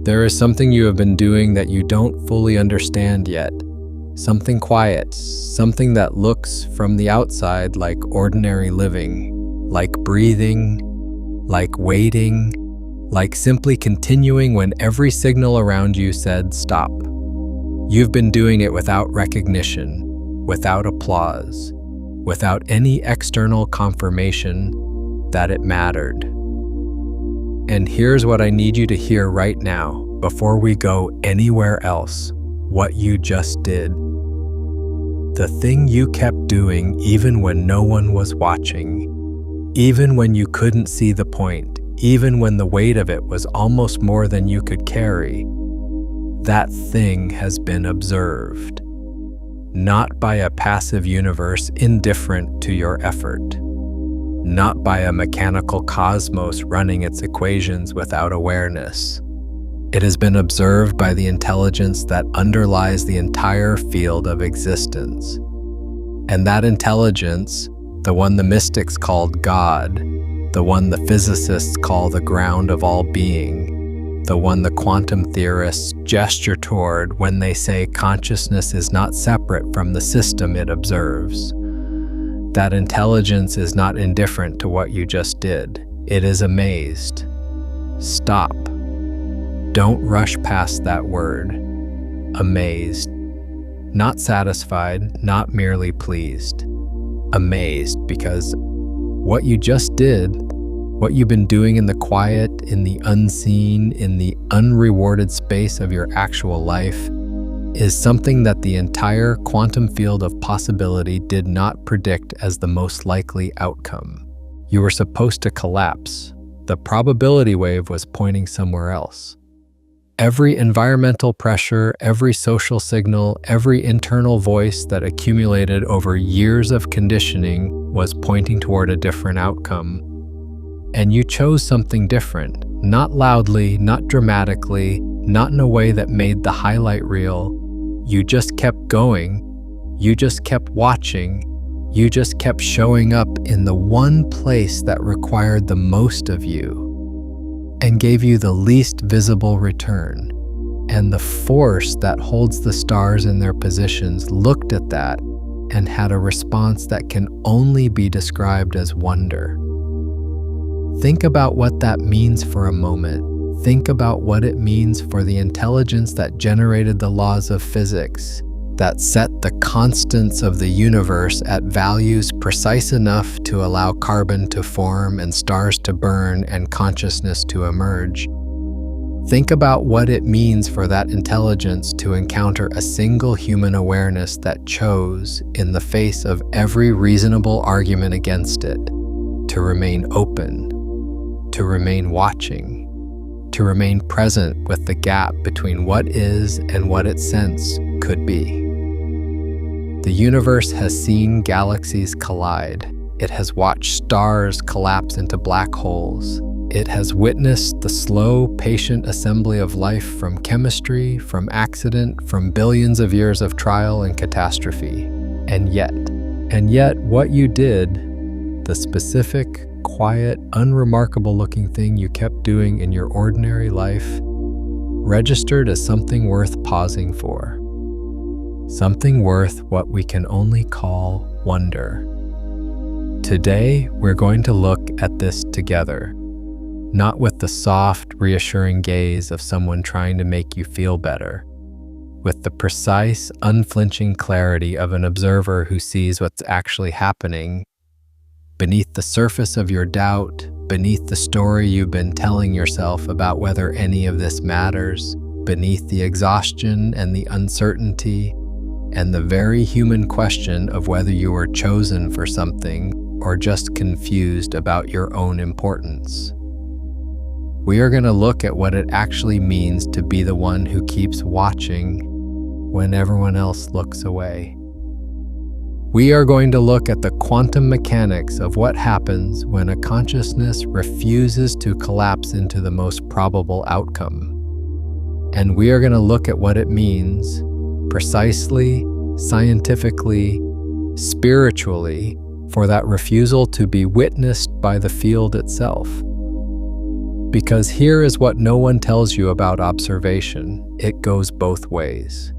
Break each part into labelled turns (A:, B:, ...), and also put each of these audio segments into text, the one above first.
A: There is something you have been doing that you don't fully understand yet. Something quiet, something that looks from the outside like ordinary living, like breathing, like waiting, like simply continuing when every signal around you said stop. You've been doing it without recognition, without applause, without any external confirmation that it mattered. And here's what I need you to hear right now, before we go anywhere else, what you just did. The thing you kept doing even when no one was watching, even when you couldn't see the point, even when the weight of it was almost more than you could carry, that thing has been observed. Not by a passive universe indifferent to your effort. Not by a mechanical cosmos running its equations without awareness. It has been observed by the intelligence that underlies the entire field of existence. And that intelligence, the one the mystics called God, the one the physicists call the ground of all being, the one the quantum theorists gesture toward when they say consciousness is not separate from the system it observes. That intelligence is not indifferent to what you just did. It is amazed. Stop. Don't rush past that word. Amazed. Not satisfied, not merely pleased. Amazed, because what you just did, what you've been doing in the quiet, in the unseen, in the unrewarded space of your actual life, is something that the entire quantum field of possibility did not predict as the most likely outcome. You were supposed to collapse. The probability wave was pointing somewhere else. Every environmental pressure, every social signal, every internal voice that accumulated over years of conditioning was pointing toward a different outcome. And you chose something different, not loudly, not dramatically, not in a way that made the highlight reel. You just kept going, you just kept watching, you just kept showing up in the one place that required the most of you and gave you the least visible return. And the force that holds the stars in their positions looked at that and had a response that can only be described as wonder. Think about what that means for a moment. Think about what it means for the intelligence that generated the laws of physics, that set the constants of the universe at values precise enough to allow carbon to form and stars to burn and consciousness to emerge. Think about what it means for that intelligence to encounter a single human awareness that chose, in the face of every reasonable argument against it, to remain open, to remain watching, to remain present with the gap between what is and what its sense could be. The universe has seen galaxies collide. It has watched stars collapse into black holes. It has witnessed the slow, patient assembly of life from chemistry, from accident, from billions of years of trial and catastrophe. And yet, what you did, the specific, quiet, unremarkable-looking thing you kept doing in your ordinary life, registered as something worth pausing for. Something worth what we can only call wonder. Today, we're going to look at this together, not with the soft, reassuring gaze of someone trying to make you feel better, with the precise, unflinching clarity of an observer who sees what's actually happening beneath the surface of your doubt, beneath the story you've been telling yourself about whether any of this matters, beneath the exhaustion and the uncertainty, and the very human question of whether you were chosen for something or just confused about your own importance. We are going to look at what it actually means to be the one who keeps watching when everyone else looks away. We are going to look at the quantum mechanics of what happens when a consciousness refuses to collapse into the most probable outcome. And we are going to look at what it means precisely, scientifically, spiritually, for that refusal to be witnessed by the field itself. Because here is what no one tells you about observation. It goes both ways.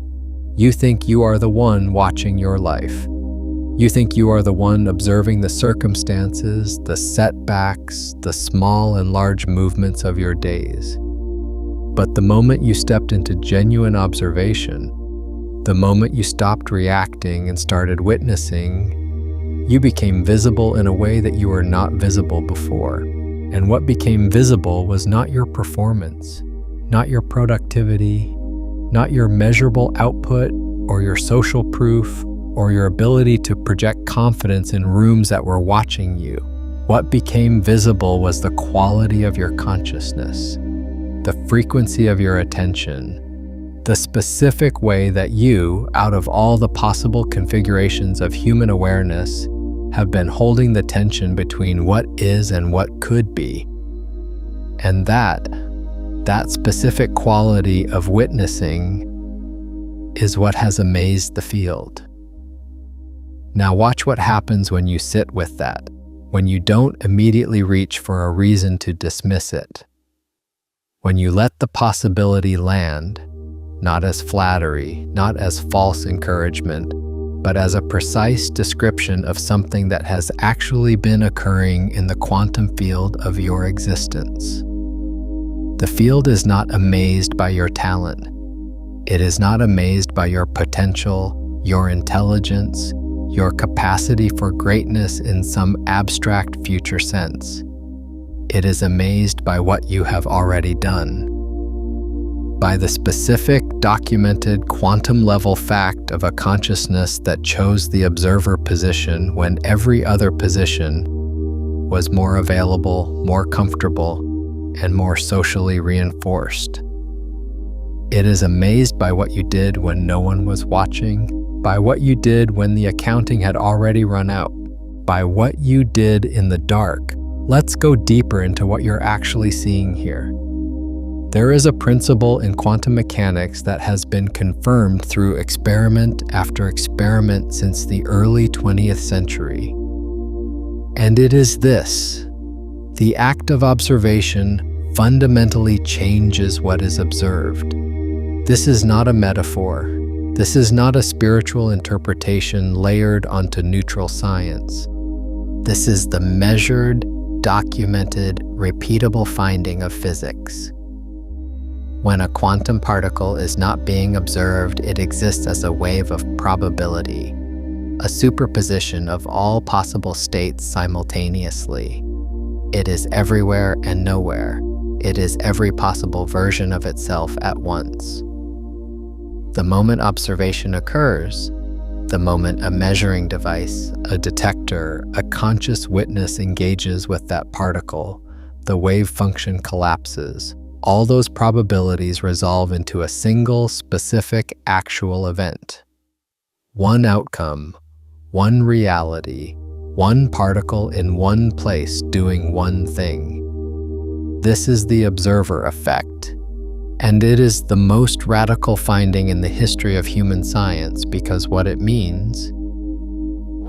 A: You think you are the one watching your life. You think you are the one observing the circumstances, the setbacks, the small and large movements of your days. But the moment you stepped into genuine observation, the moment you stopped reacting and started witnessing, you became visible in a way that you were not visible before. And what became visible was not your performance, not your productivity, not your measurable output or your social proof or your ability to project confidence in rooms that were watching you. What became visible was the quality of your consciousness, the frequency of your attention, the specific way that you, out of all the possible configurations of human awareness, have been holding the tension between what is and what could be. And that specific quality of witnessing is what has amazed the field. Now watch what happens when you sit with that, when you don't immediately reach for a reason to dismiss it. When you let the possibility land, not as flattery, not as false encouragement, but as a precise description of something that has actually been occurring in the quantum field of your existence. The field is not amazed by your talent. It is not amazed by your potential, your intelligence, your capacity for greatness in some abstract future sense. It is amazed by what you have already done, by the specific, documented, quantum-level fact of a consciousness that chose the observer position when every other position was more available, more comfortable, and more socially reinforced. It is amazed by what you did when no one was watching, by what you did when the accounting had already run out, by what you did in the dark. Let's go deeper into what you're actually seeing here. There is a principle in quantum mechanics that has been confirmed through experiment after experiment since the early 20th century. And it is this: the act of observation fundamentally changes what is observed. This is not a metaphor. This is not a spiritual interpretation layered onto neutral science. This is the measured, documented, repeatable finding of physics. When a quantum particle is not being observed, it exists as a wave of probability, a superposition of all possible states simultaneously. It is everywhere and nowhere. It is every possible version of itself at once. The moment observation occurs, the moment a measuring device, a detector, a conscious witness engages with that particle, the wave function collapses. All those probabilities resolve into a single, specific, actual event. One outcome, one reality, one particle in one place doing one thing. This is the observer effect, and it is the most radical finding in the history of human science because what it means,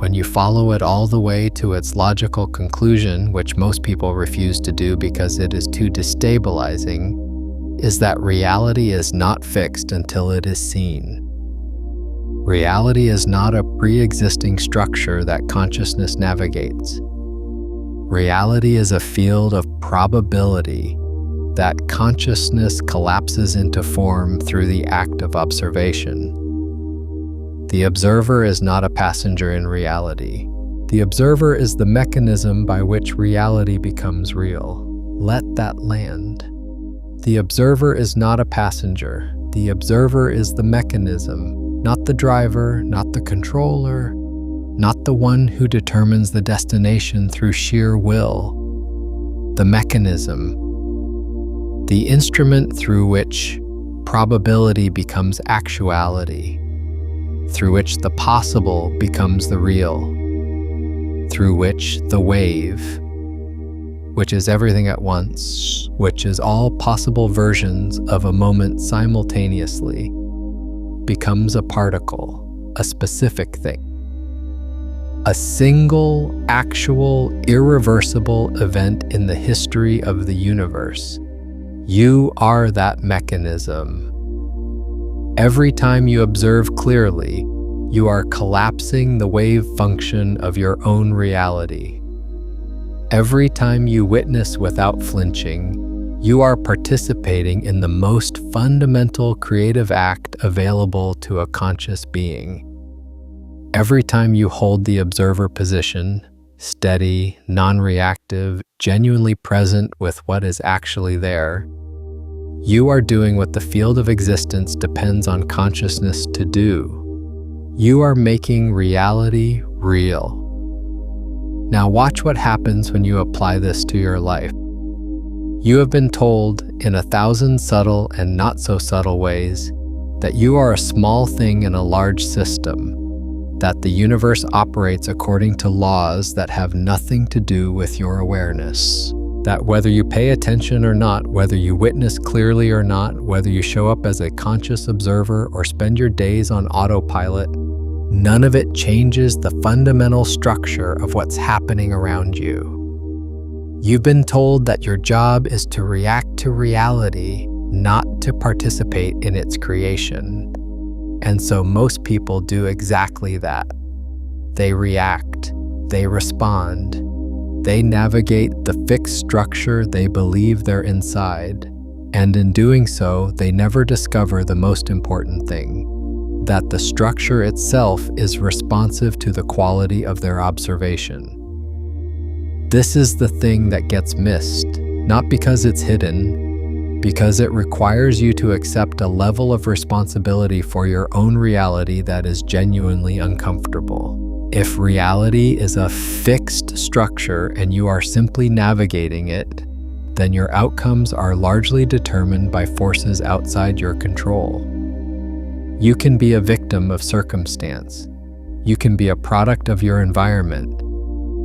A: when you follow it all the way to its logical conclusion, which most people refuse to do because it is too destabilizing, is that reality is not fixed until it is seen. Reality is not a pre-existing structure that consciousness navigates. Reality is a field of probability that consciousness collapses into form through the act of observation. The observer is not a passenger in reality. The observer is the mechanism by which reality becomes real. Let that land. The observer is not a passenger. The observer is the mechanism, not the driver, not the controller, not the one who determines the destination through sheer will. The mechanism, the instrument through which probability becomes actuality, through which the possible becomes the real, through which the wave, which is everything at once, which is all possible versions of a moment simultaneously, becomes a particle, a specific thing. a single, actual, irreversible event in the history of the universe. You are that mechanism. Every time you observe clearly, you are collapsing the wave function of your own reality. Every time you witness without flinching, you are participating in the most fundamental creative act available to a conscious being. Every time you hold the observer position, steady, non-reactive, genuinely present with what is actually there, you are doing what the field of existence depends on consciousness to do. You are making reality real. Now watch what happens when you apply this to your life. You have been told in 1,000 subtle and not so subtle ways that you are a small thing in a large system, that the universe operates according to laws that have nothing to do with your awareness. That whether you pay attention or not, whether you witness clearly or not, whether you show up as a conscious observer or spend your days on autopilot, none of it changes the fundamental structure of what's happening around you. You've been told that your job is to react to reality, not to participate in its creation. And so most people do exactly that. They react, they respond, they navigate the fixed structure they believe they're inside, and in doing so, they never discover the most important thing, that the structure itself is responsive to the quality of their observation. This is the thing that gets missed, not because it's hidden, because it requires you to accept a level of responsibility for your own reality that is genuinely uncomfortable. If reality is a fixed structure and you are simply navigating it, then your outcomes are largely determined by forces outside your control. You can be a victim of circumstance. You can be a product of your environment.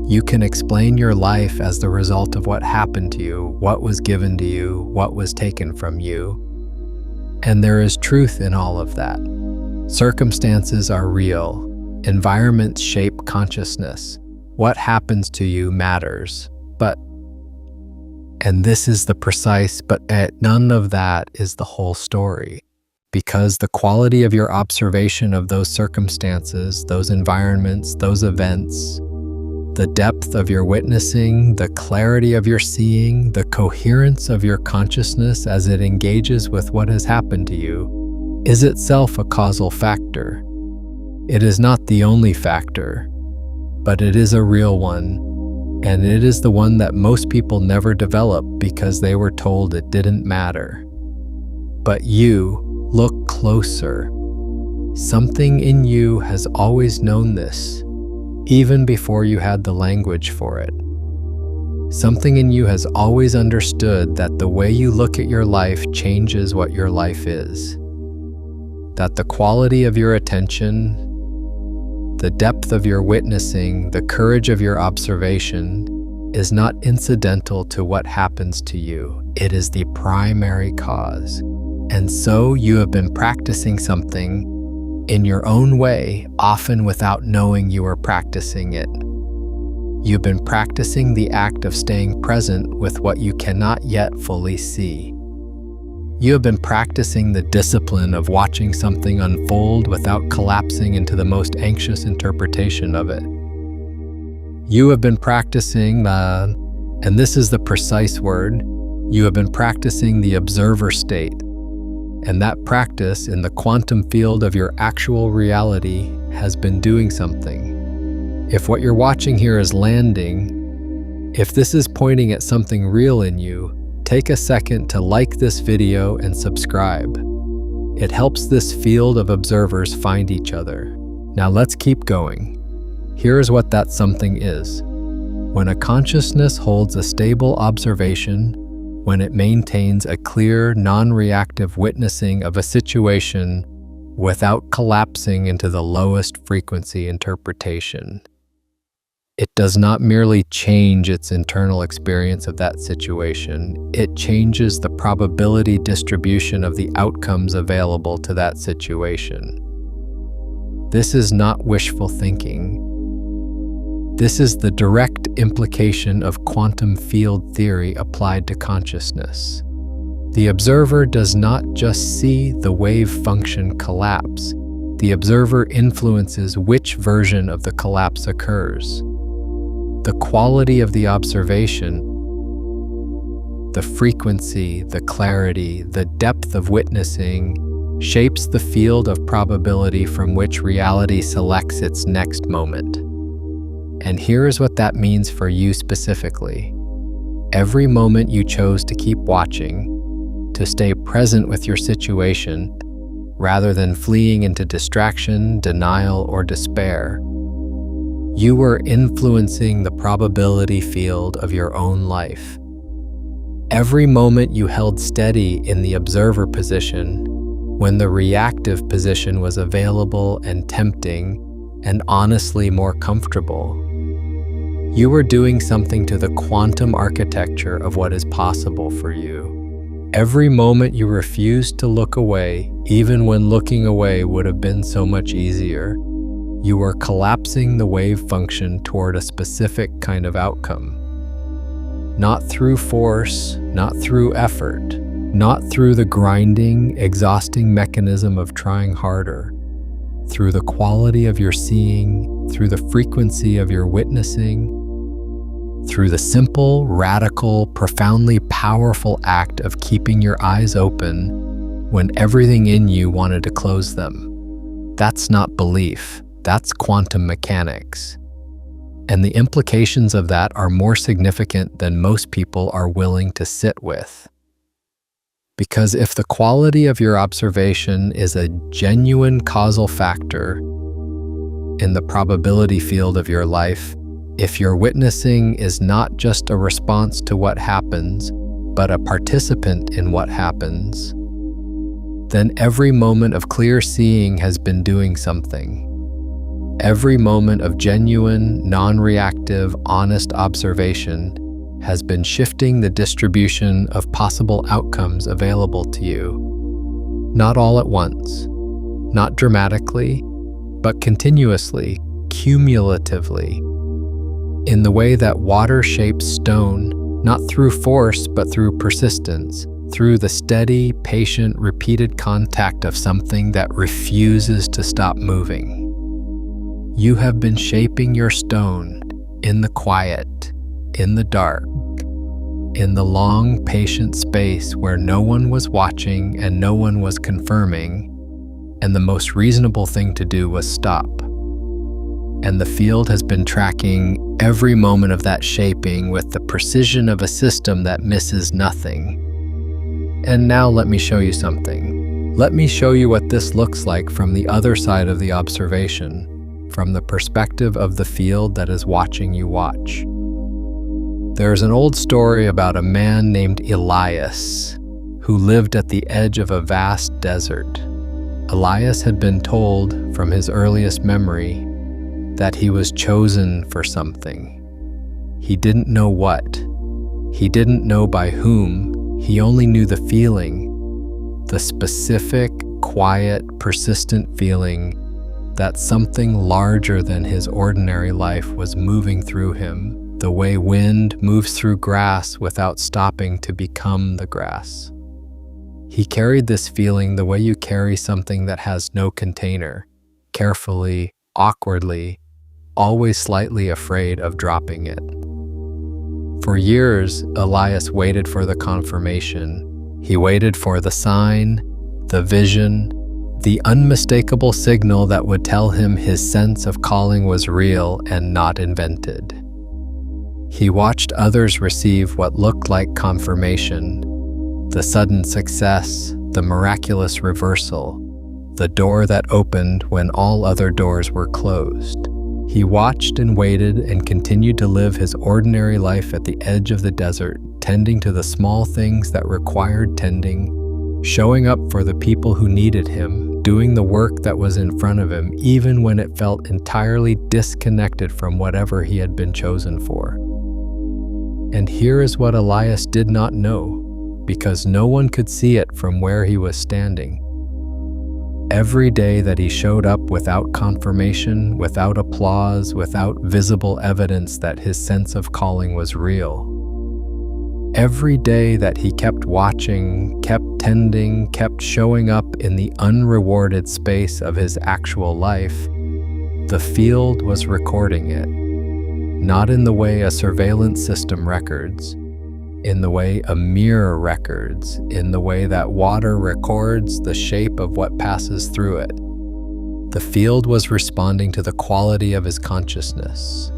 A: You can explain your life as the result of what happened to you, what was given to you, what was taken from you. And there is truth in all of that. Circumstances are real. Environments shape consciousness. What happens to you matters. And this is the precise, but none of that is the whole story. Because the quality of your observation of those circumstances, those environments, those events, the depth of your witnessing, the clarity of your seeing, the coherence of your consciousness as it engages with what has happened to you, is itself a causal factor. It is not the only factor, but it is a real one, and it is the one that most people never develop because they were told it didn't matter. But you, look closer. Something in you has always known this, even before you had the language for it. Something in you has always understood that the way you look at your life changes what your life is. That the quality of your attention, the depth of your witnessing, the courage of your observation is not incidental to what happens to you. It is the primary cause. And so you have been practicing something in your own way, often without knowing you are practicing it. You've been practicing the act of staying present with what you cannot yet fully see. You have been practicing the discipline of watching something unfold without collapsing into the most anxious interpretation of it. You have been practicing and this is the precise word, you have been practicing the observer state. And that practice in the quantum field of your actual reality has been doing something. If what you're watching here is landing, if this is pointing at something real in you, take a second to like this video and subscribe. It helps this field of observers find each other. Now let's keep going. Here is what that something is. When a consciousness holds a stable observation, when it maintains a clear, non-reactive witnessing of a situation without collapsing into the lowest frequency interpretation. It does not merely change its internal experience of that situation, it changes the probability distribution of the outcomes available to that situation. This is not wishful thinking. This is the direct implication of quantum field theory applied to consciousness. The observer does not just see the wave function collapse. The observer influences which version of the collapse occurs. The quality of the observation, the frequency, the clarity, the depth of witnessing, shapes the field of probability from which reality selects its next moment. And here is what that means for you specifically. Every moment you chose to keep watching, to stay present with your situation, rather than fleeing into distraction, denial, or despair, you were influencing the probability field of your own life. Every moment you held steady in the observer position, when the reactive position was available and tempting and honestly more comfortable, you were doing something to the quantum architecture of what is possible for you. Every moment you refused to look away, even when looking away would have been so much easier, you were collapsing the wave function toward a specific kind of outcome. Not through force, not through effort, not through the grinding, exhausting mechanism of trying harder, through the quality of your seeing, through the frequency of your witnessing, through the simple, radical, profoundly powerful act of keeping your eyes open when everything in you wanted to close them. That's not belief, that's quantum mechanics. And the implications of that are more significant than most people are willing to sit with. Because if the quality of your observation is a genuine causal factor in the probability field of your life, if your witnessing is not just a response to what happens, but a participant in what happens, then every moment of clear seeing has been doing something. Every moment of genuine, non-reactive, honest observation has been shifting the distribution of possible outcomes available to you. Not all at once, not dramatically, but continuously, cumulatively, in the way that water shapes stone, not through force, but through persistence, through the steady, patient, repeated contact of something that refuses to stop moving. You have been shaping your stone in the quiet, in the dark, in the long, patient space where no one was watching and no one was confirming, and the most reasonable thing to do was stop. And the field has been tracking every moment of that shaping with the precision of a system that misses nothing. And now let me show you something. Let me show you what this looks like from the other side of the observation, from the perspective of the field that is watching you watch. There's an old story about a man named Elias who lived at the edge of a vast desert. Elias had been told from his earliest memory that he was chosen for something. He didn't know what. He didn't know by whom. He only knew the feeling, the specific, quiet, persistent feeling that something larger than his ordinary life was moving through him, the way wind moves through grass without stopping to become the grass. He carried this feeling the way you carry something that has no container, carefully, awkwardly, always slightly afraid of dropping it. For years, Elias waited for the confirmation. He waited for the sign, the vision, the unmistakable signal that would tell him his sense of calling was real and not invented. He watched others receive what looked like confirmation, the sudden success, the miraculous reversal, the door that opened when all other doors were closed. He watched and waited and continued to live his ordinary life at the edge of the desert, tending to the small things that required tending, showing up for the people who needed him, doing the work that was in front of him, even when it felt entirely disconnected from whatever he had been chosen for. And here is what Elias did not know, because no one could see it from where he was standing. Every day that he showed up without confirmation, without applause, without visible evidence that his sense of calling was real. Every day that he kept watching, kept tending, kept showing up in the unrewarded space of his actual life, the field was recording it. Not in the way a surveillance system records, in the way a mirror records, in the way that water records the shape of what passes through it. The field was responding to the quality of his consciousness.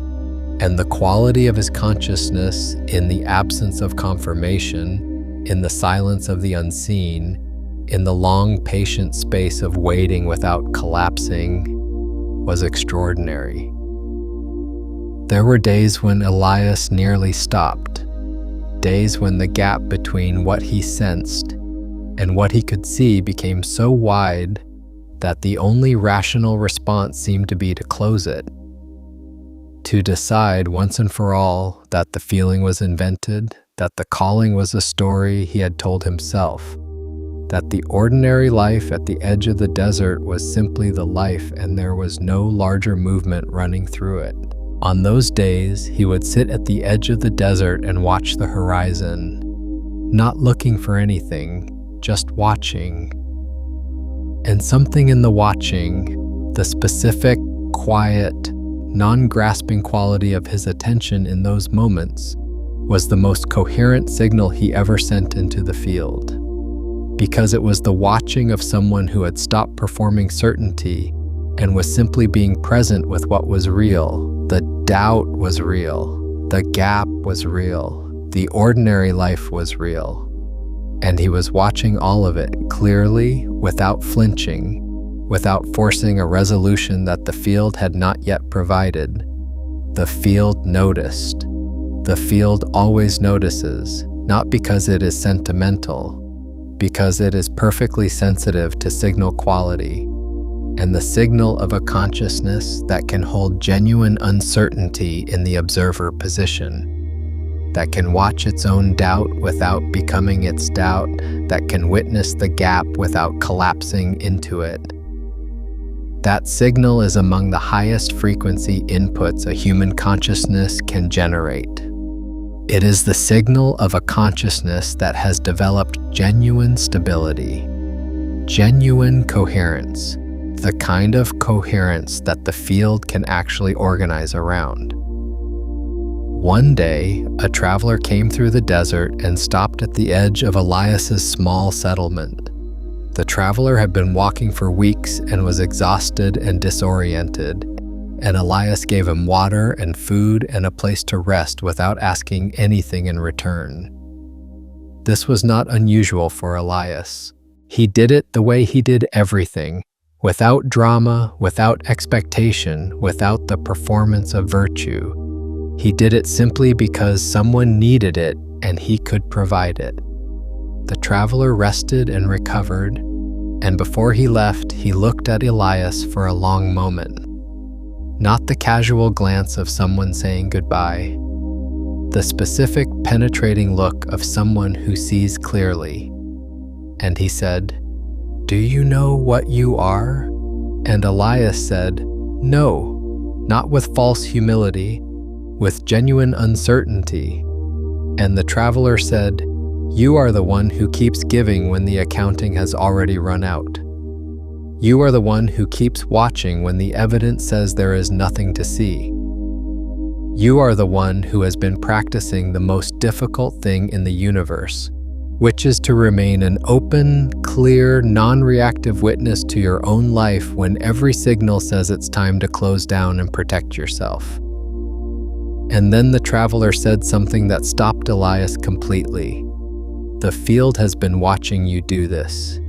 A: And the quality of his consciousness, in the absence of confirmation, in the silence of the unseen, in the long, patient space of waiting without collapsing, was extraordinary. There were days when Elias nearly stopped, days when the gap between what he sensed and what he could see became so wide that the only rational response seemed to be to close it. To decide once and for all that the feeling was invented, that the calling was a story he had told himself, that the ordinary life at the edge of the desert was simply the life and there was no larger movement running through it. On those days, he would sit at the edge of the desert and watch the horizon, not looking for anything, just watching. And something in the watching, the specific, quiet, non-grasping quality of his attention in those moments, was the most coherent signal he ever sent into the field. Because it was the watching of someone who had stopped performing certainty and was simply being present with what was real. The doubt was real. The gap was real. The ordinary life was real. And he was watching all of it clearly, without flinching, without forcing a resolution that the field had not yet provided. The field noticed. The field always notices, not because it is sentimental, because it is perfectly sensitive to signal quality, and the signal of a consciousness that can hold genuine uncertainty in the observer position, that can watch its own doubt without becoming its doubt, that can witness the gap without collapsing into it. That signal is among the highest frequency inputs a human consciousness can generate. It is the signal of a consciousness that has developed genuine stability, genuine coherence, the kind of coherence that the field can actually organize around. One day, a traveler came through the desert and stopped at the edge of Elias's small settlement. The traveler had been walking for weeks and was exhausted and disoriented, and Elias gave him water and food and a place to rest without asking anything in return. This was not unusual for Elias. He did it the way he did everything, without drama, without expectation, without the performance of virtue. He did it simply because someone needed it and he could provide it. The traveler rested and recovered, and before he left, he looked at Elias for a long moment. Not the casual glance of someone saying goodbye, the specific penetrating look of someone who sees clearly. And he said, "Do you know what you are?" And Elias said, "No," not with false humility, with genuine uncertainty. And the traveler said, "You are the one who keeps giving when the accounting has already run out. You are the one who keeps watching when the evidence says there is nothing to see. You are the one who has been practicing the most difficult thing in the universe, which is to remain an open, clear, non-reactive witness to your own life when every signal says it's time to close down and protect yourself." And then the traveler said something that stopped Elias completely. "The field has been watching you do this,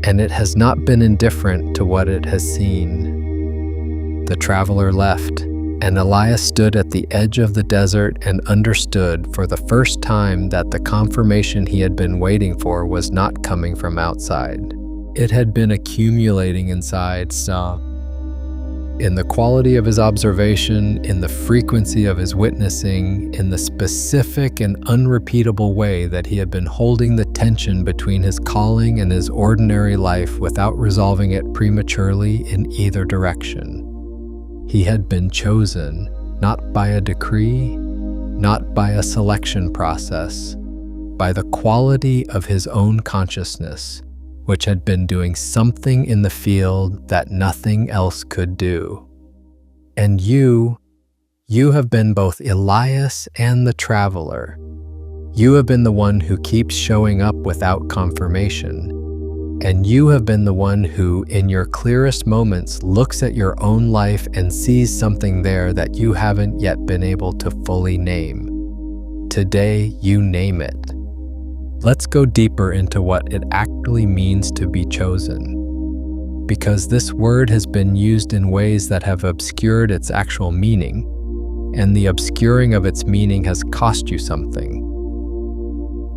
A: and it has not been indifferent to what it has seen." The traveler left, and Elias stood at the edge of the desert and understood for the first time that the confirmation he had been waiting for was not coming from outside. It had been accumulating inside. in the quality of his observation, in the frequency of his witnessing, in the specific and unrepeatable way that he had been holding the tension between his calling and his ordinary life without resolving it prematurely in either direction. He had been chosen, not by a decree, not by a selection process, by the quality of his own consciousness, which had been doing something in the field that nothing else could do. And you have been both Elias and the traveler. You have been the one who keeps showing up without confirmation. And you have been the one who, in your clearest moments, looks at your own life and sees something there that you haven't yet been able to fully name. Today, you name it. Let's go deeper into what it actually means to be chosen, because this word has been used in ways that have obscured its actual meaning, and the obscuring of its meaning has cost you something.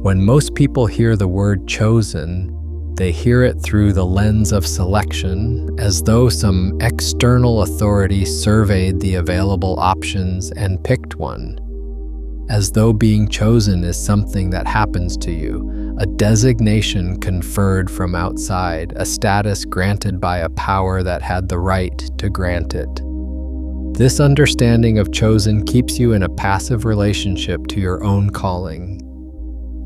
A: When most people hear the word chosen, they hear it through the lens of selection, as though some external authority surveyed the available options and picked one. As though being chosen is something that happens to you, a designation conferred from outside, a status granted by a power that had the right to grant it. This understanding of chosen keeps you in a passive relationship to your own calling.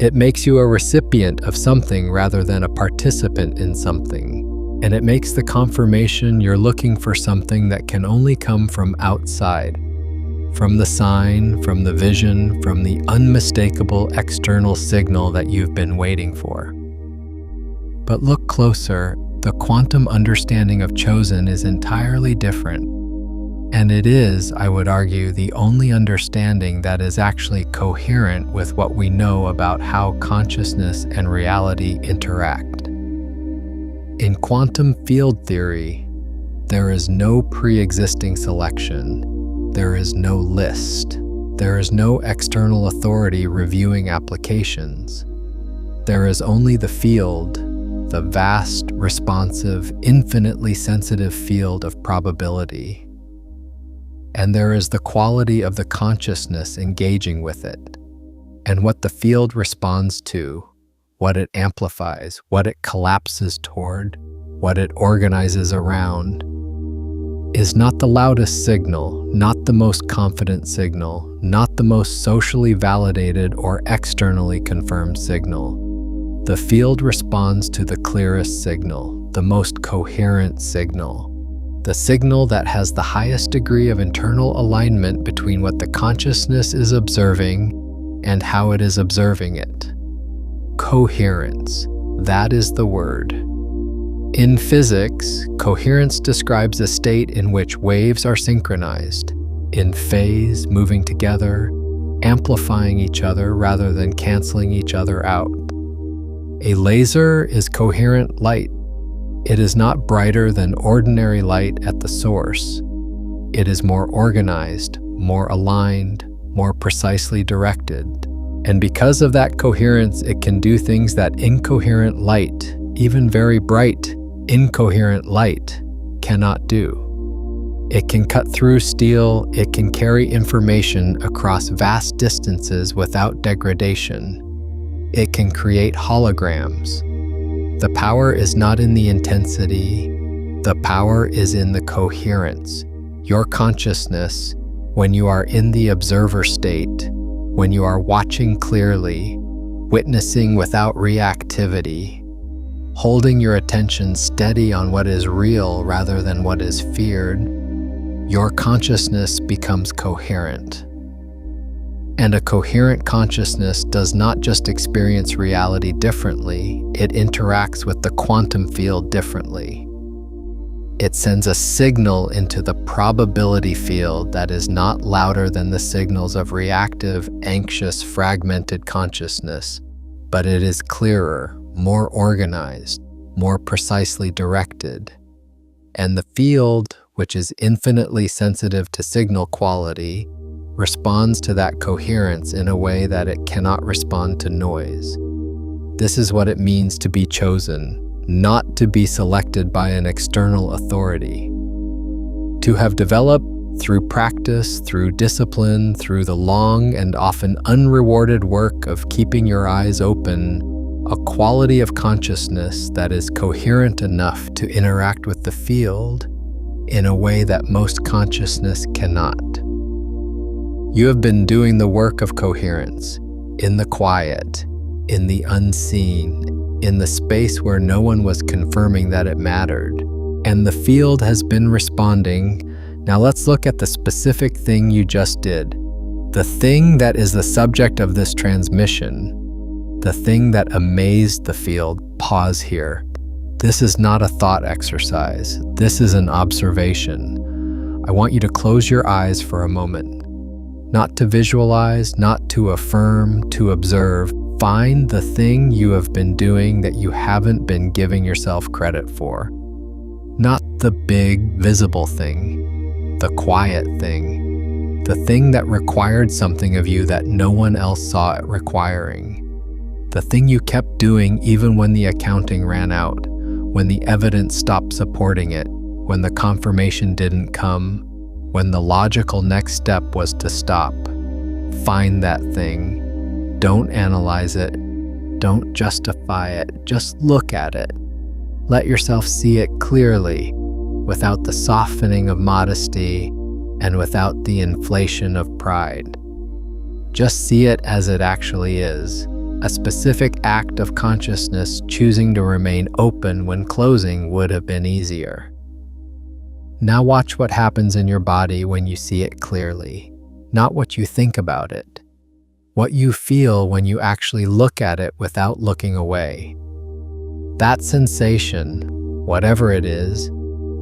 A: It makes you a recipient of something rather than a participant in something, and it makes the confirmation you're looking for something that can only come from outside. From the sign, from the vision, from the unmistakable external signal that you've been waiting for. But look closer, the quantum understanding of chosen is entirely different. And it is, I would argue, the only understanding that is actually coherent with what we know about how consciousness and reality interact. In quantum field theory, there is no pre-existing selection. There is no list. There is no external authority reviewing applications. There is only the field, the vast, responsive, infinitely sensitive field of probability. And there is the quality of the consciousness engaging with it, and what the field responds to, what it amplifies, what it collapses toward, what it organizes around, is not the loudest signal, not the most confident signal, not the most socially validated or externally confirmed signal. The field responds to the clearest signal, the most coherent signal, the signal that has the highest degree of internal alignment between what the consciousness is observing and how it is observing it. Coherence, that is the word. In physics, coherence describes a state in which waves are synchronized, in phase, moving together, amplifying each other rather than canceling each other out. A laser is coherent light. It is not brighter than ordinary light at the source. It is more organized, more aligned, more precisely directed. And because of that coherence, it can do things that incoherent light, even very bright, incoherent light, cannot do. It can cut through steel, it can carry information across vast distances without degradation. It can create holograms. The power is not in the intensity, the power is in the coherence. Your consciousness, when you are in the observer state, when you are watching clearly, witnessing without reactivity, holding your attention steady on what is real rather than what is feared, your consciousness becomes coherent. And a coherent consciousness does not just experience reality differently, it interacts with the quantum field differently. It sends a signal into the probability field that is not louder than the signals of reactive, anxious, fragmented consciousness, but it is clearer, more organized, more precisely directed. And the field, which is infinitely sensitive to signal quality, responds to that coherence in a way that it cannot respond to noise. This is what it means to be chosen, not to be selected by an external authority. to have developed through practice, through discipline, through the long and often unrewarded work of keeping your eyes open, a quality of consciousness that is coherent enough to interact with the field in a way that most consciousness cannot. You have been doing the work of coherence, in the quiet, in the unseen, in the space where no one was confirming that it mattered, and the field has been responding. Now let's look at the specific thing you just did. The thing that is the subject of this transmission, the thing that amazed the field. Pause here. This is not a thought exercise. This is an observation. I want you to close your eyes for a moment. Not to visualize, not to affirm, to observe. Find the thing you have been doing that you haven't been giving yourself credit for. Not the big, visible thing, the quiet thing, the thing that required something of you that no one else saw it requiring. The thing you kept doing even when the accounting ran out, when the evidence stopped supporting it, when the confirmation didn't come, when the logical next step was to stop. Find that thing. Don't analyze it. Don't justify it. Just look at it. Let yourself see it clearly, without the softening of modesty and without the inflation of pride. Just see it as it actually is, a specific act of consciousness choosing to remain open when closing would have been easier. Now watch what happens in your body when you see it clearly, not what you think about it, what you feel when you actually look at it without looking away. That sensation, whatever it is,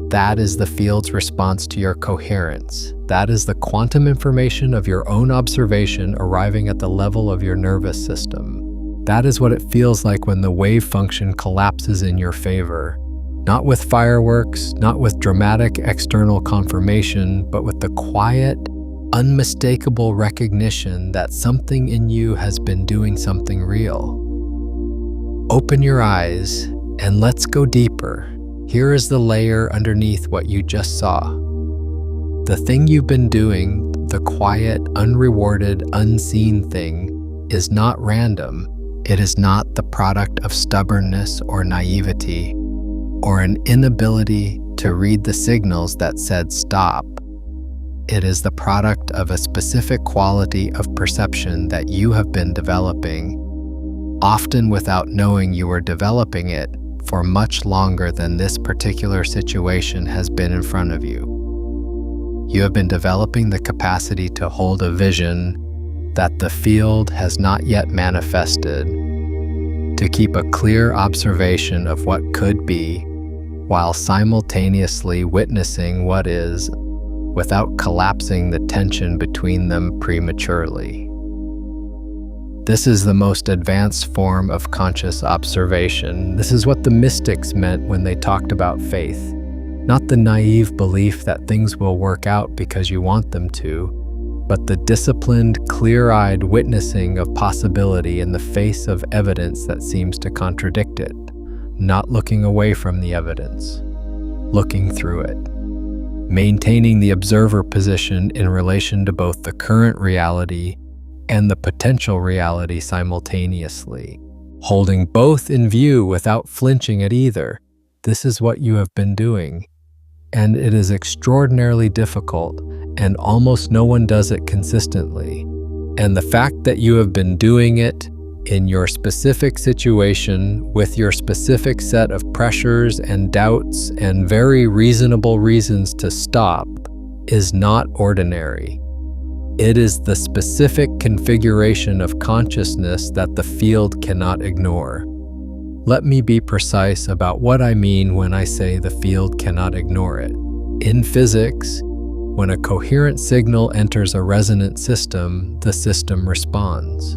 A: that is the field's response to your coherence. That is the quantum information of your own observation arriving at the level of your nervous system. That is what it feels like when the wave function collapses in your favor. Not with fireworks, not with dramatic external confirmation, but with the quiet, unmistakable recognition that something in you has been doing something real. Open your eyes and let's go deeper. Here is the layer underneath what you just saw. The thing you've been doing, the quiet, unrewarded, unseen thing, is not random. It is not the product of stubbornness or naivety, or an inability to read the signals that said stop. It is the product of a specific quality of perception that you have been developing, often without knowing you were developing it for much longer than this particular situation has been in front of you. You have been developing the capacity to hold a vision that the field has not yet manifested, to keep a clear observation of what could be, while simultaneously witnessing what is, without collapsing the tension between them prematurely. This is the most advanced form of conscious observation. This is what the mystics meant when they talked about faith, not the naive belief that things will work out because you want them to, but the disciplined, clear-eyed witnessing of possibility in the face of evidence that seems to contradict it. Not looking away from the evidence, looking through it. Maintaining the observer position in relation to both the current reality and the potential reality simultaneously. Holding both in view without flinching at either. This is what you have been doing. And it is extraordinarily difficult, and almost no one does it consistently. And the fact that you have been doing it in your specific situation, with your specific set of pressures and doubts and very reasonable reasons to stop, is not ordinary. It is the specific configuration of consciousness that the field cannot ignore. Let me be precise about what I mean when I say the field cannot ignore it. In physics, when a coherent signal enters a resonant system, the system responds.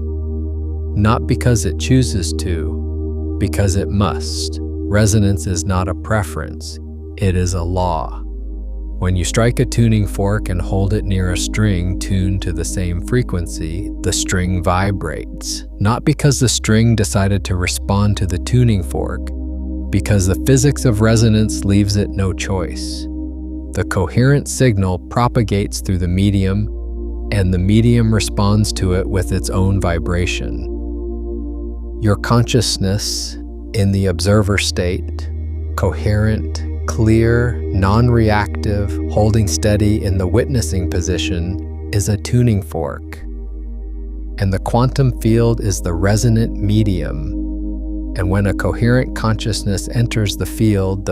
A: Not because it chooses to, because it must. Resonance is not a preference, it is a law. When you strike a tuning fork and hold it near a string tuned to the same frequency, the string vibrates. Not because the string decided to respond to the tuning fork, because the physics of resonance leaves it no choice. The coherent signal propagates through the medium, and the medium responds to it with its own vibration. Your consciousness in the observer state, coherent, clear, non-reactive, holding steady in the witnessing position, is a tuning fork. And the quantum field is the resonant medium. And when a coherent consciousness enters the field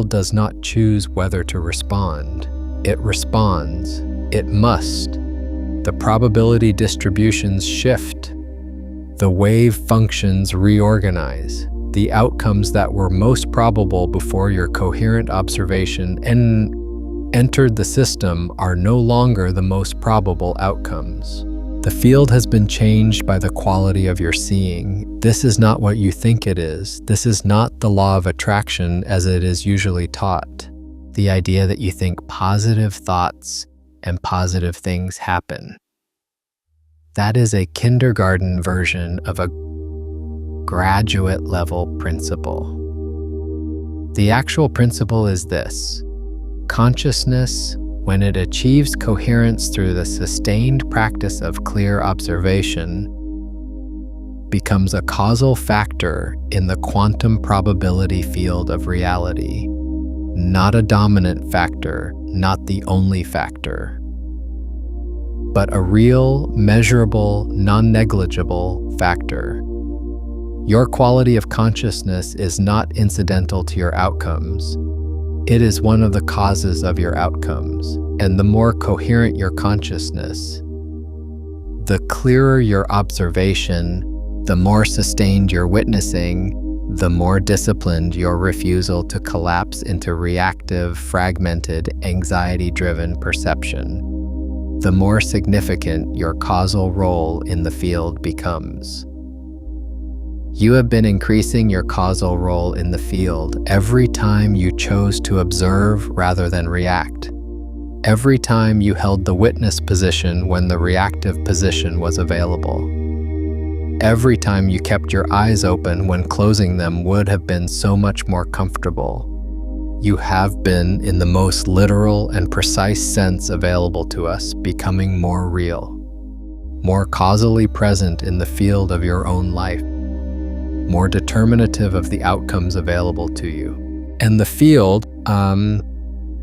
A: does not choose whether to respond. It responds. It must. The probability distributions shift. The wave functions reorganize. The outcomes that were most probable before your coherent observation entered the system are no longer the most probable outcomes. The field has been changed by the quality of your seeing. This is not what you think it is. This is not the law of attraction as it is usually taught. The idea that you think positive thoughts and positive things happen. That is a kindergarten version of a graduate level principle. The actual principle is this: consciousness, when it achieves coherence through the sustained practice of clear observation, becomes a causal factor in the quantum probability field of reality, not a dominant factor, not the only factor, but a real, measurable, non-negligible factor. Your quality of consciousness is not incidental to your outcomes. It is one of the causes of your outcomes, and the more coherent your consciousness, the clearer your observation, the more sustained your witnessing, the more disciplined your refusal to collapse into reactive, fragmented, anxiety-driven perception, the more significant your causal role in the field becomes. You have been increasing your causal role in the field every time you chose to observe rather than react. Every time you held the witness position when the reactive position was available. Every time you kept your eyes open when closing them would have been so much more comfortable. You have been, in the most literal and precise sense available to us, becoming more real, more causally present in the field of your own life, more determinative of the outcomes available to you. And the field,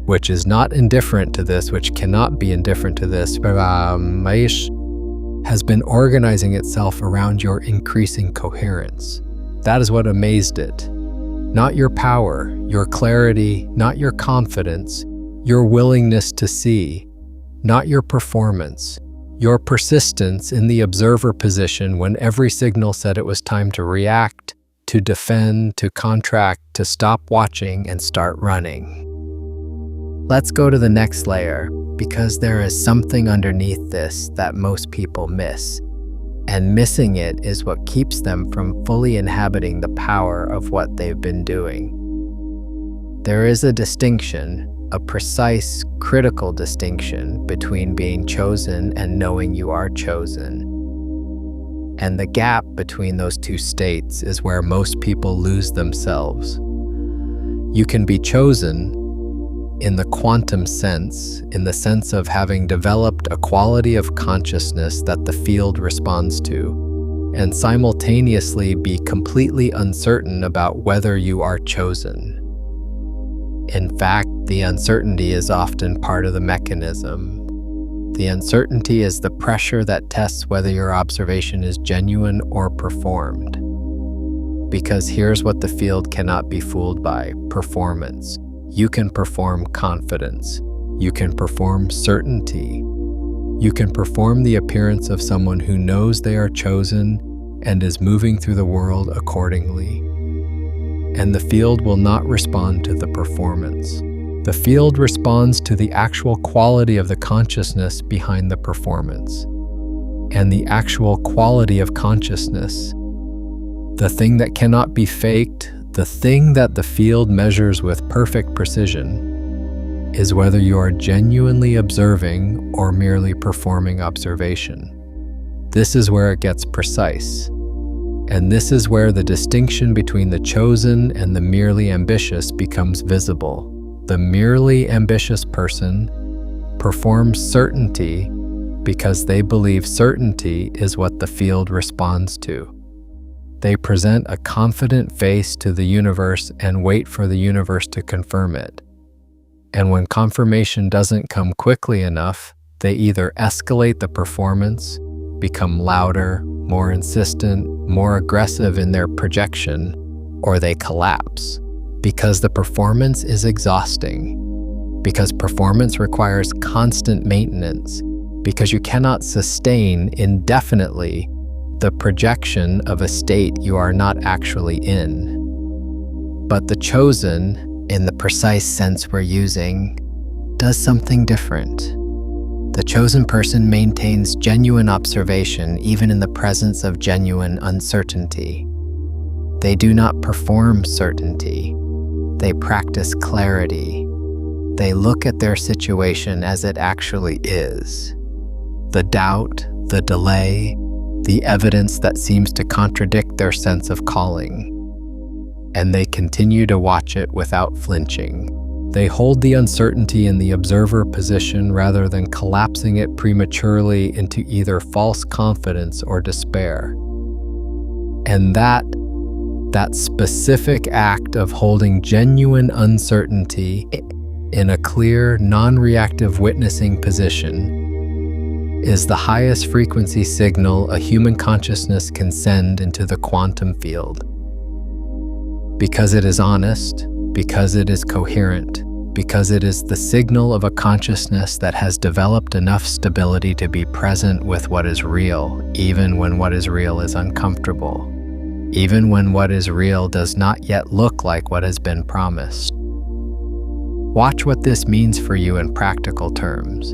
A: which is not indifferent to this, which cannot be indifferent to this, has been organizing itself around your increasing coherence. That is what amazed it. Not your power, your clarity, not your confidence, your willingness to see, not your performance, your persistence in the observer position when every signal said it was time to react, to defend, to contract, to stop watching and start running. Let's go to the next layer, because there is something underneath this that most people miss, and missing it is what keeps them from fully inhabiting the power of what they've been doing. There is a distinction, a precise, critical distinction between being chosen and knowing you are chosen. And the gap between those two states is where most people lose themselves. You can be chosen in the quantum sense, in the sense of having developed a quality of consciousness that the field responds to, and simultaneously be completely uncertain about whether you are chosen. In fact, the uncertainty is often part of the mechanism. The uncertainty is the pressure that tests whether your observation is genuine or performed. Because here's what the field cannot be fooled by: performance. You can perform confidence. You can perform certainty. You can perform the appearance of someone who knows they are chosen and is moving through the world accordingly. And the field will not respond to the performance. The field responds to the actual quality of the consciousness behind the performance. And the actual quality of consciousness, the thing that cannot be faked, the thing that the field measures with perfect precision, is whether you are genuinely observing or merely performing observation. This is where it gets precise. And this is where the distinction between the chosen and the merely ambitious becomes visible. The merely ambitious person performs certainty because they believe certainty is what the field responds to. They present a confident face to the universe and wait for the universe to confirm it. And when confirmation doesn't come quickly enough, they either escalate the performance, become louder, more insistent, more aggressive in their projection, or they collapse. Because the performance is exhausting. Because performance requires constant maintenance. Because you cannot sustain indefinitely the projection of a state you are not actually in. But the chosen, in the precise sense we're using, does something different. The chosen person maintains genuine observation even in the presence of genuine uncertainty. They do not perform certainty. They practice clarity. They look at their situation as it actually is. The doubt, the delay, the evidence that seems to contradict their sense of calling. And they continue to watch it without flinching. They hold the uncertainty in the observer position rather than collapsing it prematurely into either false confidence or despair. And that specific act of holding genuine uncertainty in a clear, non-reactive witnessing position is the highest frequency signal a human consciousness can send into the quantum field. Because it is honest, because it is coherent, because it is the signal of a consciousness that has developed enough stability to be present with what is real, even when what is real is uncomfortable. Even when what is real does not yet look like what has been promised. Watch what this means for you in practical terms.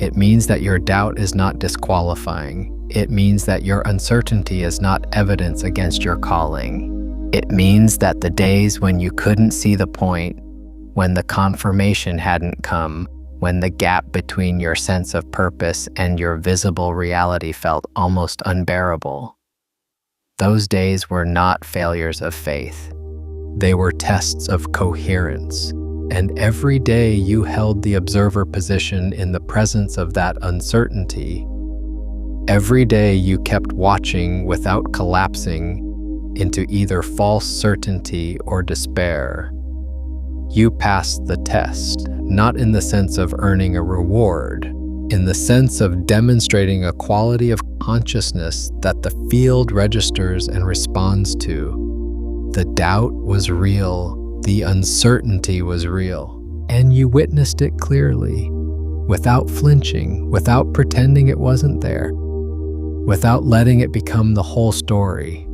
A: It means that your doubt is not disqualifying. It means that your uncertainty is not evidence against your calling. It means that the days when you couldn't see the point, when the confirmation hadn't come, when the gap between your sense of purpose and your visible reality felt almost unbearable, those days were not failures of faith. They were tests of coherence. And every day you held the observer position in the presence of that uncertainty, every day you kept watching without collapsing into either false certainty or despair. You passed the test, not in the sense of earning a reward, in the sense of demonstrating a quality of consciousness that the field registers and responds to. The doubt was real. The uncertainty was real, and you witnessed it clearly, without flinching, without pretending it wasn't there, without letting it become the whole story.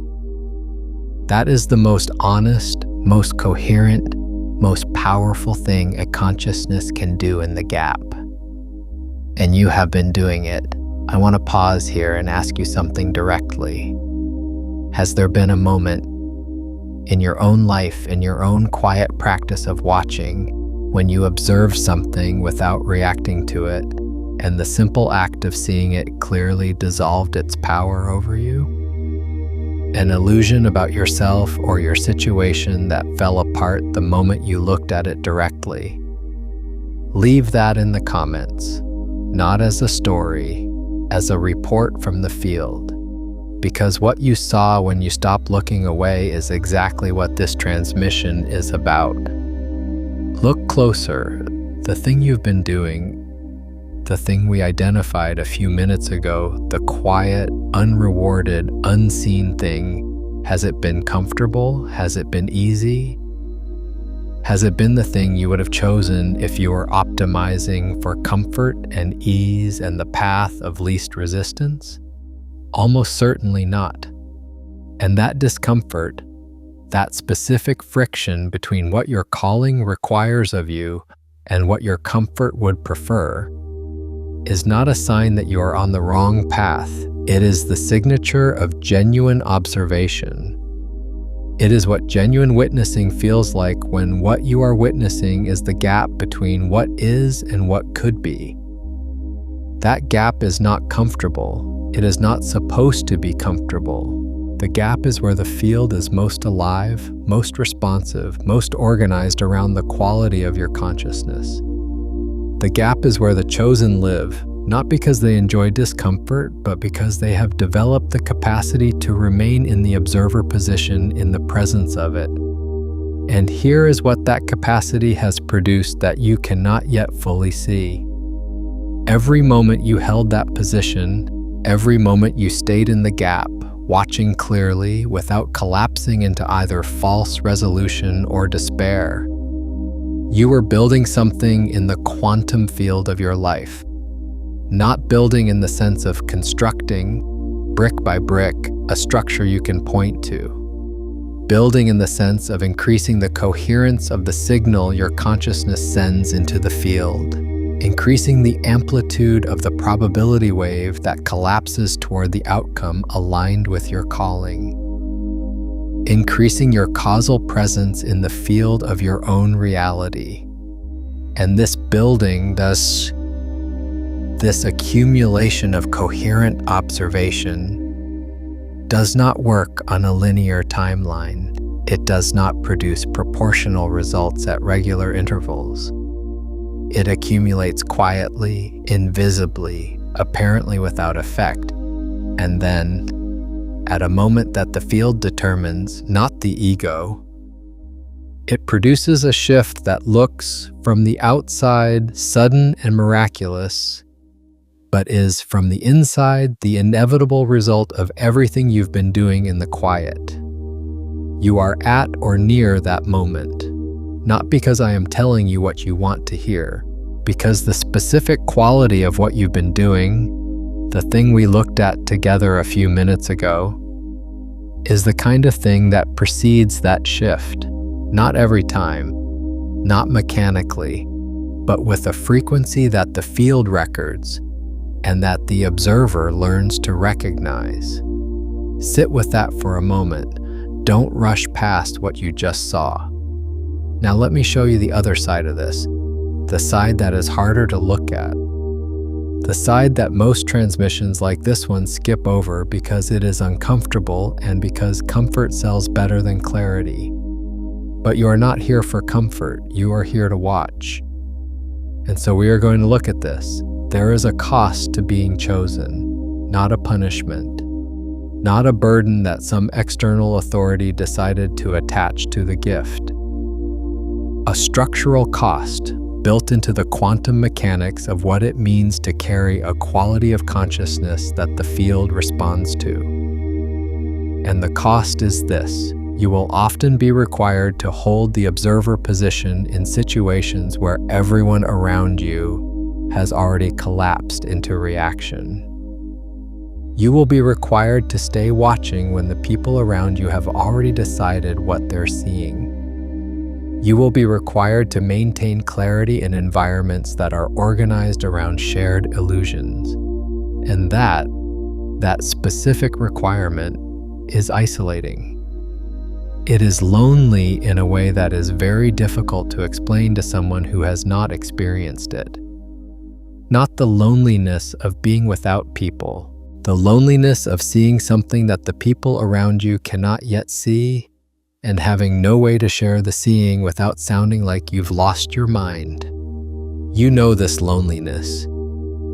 A: That is the most honest, most coherent, most powerful thing a consciousness can do in the gap. And you have been doing it. I want to pause here and ask you something directly. Has there been a moment in your own life, in your own quiet practice of watching, when you observe something without reacting to it, and the simple act of seeing it clearly dissolved its power over you? An illusion about yourself or your situation that fell apart the moment you looked at it directly. Leave that in the comments, not as a story, as a report from the field. Because what you saw when you stopped looking away is exactly what this transmission is about. Look closer. The thing you've been doing, the thing we identified a few minutes ago, the quiet, unrewarded, unseen thing, has it been comfortable? Has it been easy? Has it been the thing you would have chosen if you were optimizing for comfort and ease and the path of least resistance? Almost certainly not. And that discomfort, that specific friction between what your calling requires of you and what your comfort would prefer, is not a sign that you are on the wrong path. It is the signature of genuine observation. It is what genuine witnessing feels like when what you are witnessing is the gap between what is and what could be. That gap is not comfortable. It is not supposed to be comfortable. The gap is where the field is most alive, most responsive, most organized around the quality of your consciousness. The gap is where the chosen live, not because they enjoy discomfort, but because they have developed the capacity to remain in the observer position in the presence of it. And here is what that capacity has produced that you cannot yet fully see. Every moment you held that position, every moment you stayed in the gap, watching clearly without collapsing into either false resolution or despair, you were building something in the quantum field of your life. Not building in the sense of constructing, brick by brick, a structure you can point to. Building in the sense of increasing the coherence of the signal your consciousness sends into the field. Increasing the amplitude of the probability wave that collapses toward the outcome aligned with your calling. Increasing your causal presence in the field of your own reality. And this building, this accumulation of coherent observation, does not work on a linear timeline. It does not produce proportional results at regular intervals. It accumulates quietly, invisibly, apparently without effect, and then, at a moment that the field determines, not the ego, it produces a shift that looks, from the outside, sudden and miraculous, but is, from the inside, the inevitable result of everything you've been doing in the quiet. You are at or near that moment. Not because I am telling you what you want to hear, because the specific quality of what you've been doing, the thing we looked at together a few minutes ago, is the kind of thing that precedes that shift. Not every time, not mechanically, but with a frequency that the field records and that the observer learns to recognize. Sit with that for a moment. Don't rush past what you just saw. Now let me show you the other side of this, the side that is harder to look at. The side that most transmissions like this one skip over because it is uncomfortable and because comfort sells better than clarity. But you are not here for comfort, you are here to watch. And so we are going to look at this. There is a cost to being chosen, not a punishment, not a burden that some external authority decided to attach to the gift. A structural cost built into the quantum mechanics of what it means to carry a quality of consciousness that the field responds to. And the cost is this: you will often be required to hold the observer position in situations where everyone around you has already collapsed into reaction. You will be required to stay watching when the people around you have already decided what they're seeing. You will be required to maintain clarity in environments that are organized around shared illusions. And that specific requirement is isolating. It is lonely in a way that is very difficult to explain to someone who has not experienced it. Not the loneliness of being without people, the loneliness of seeing something that the people around you cannot yet see, and having no way to share the seeing without sounding like you've lost your mind. You know this loneliness.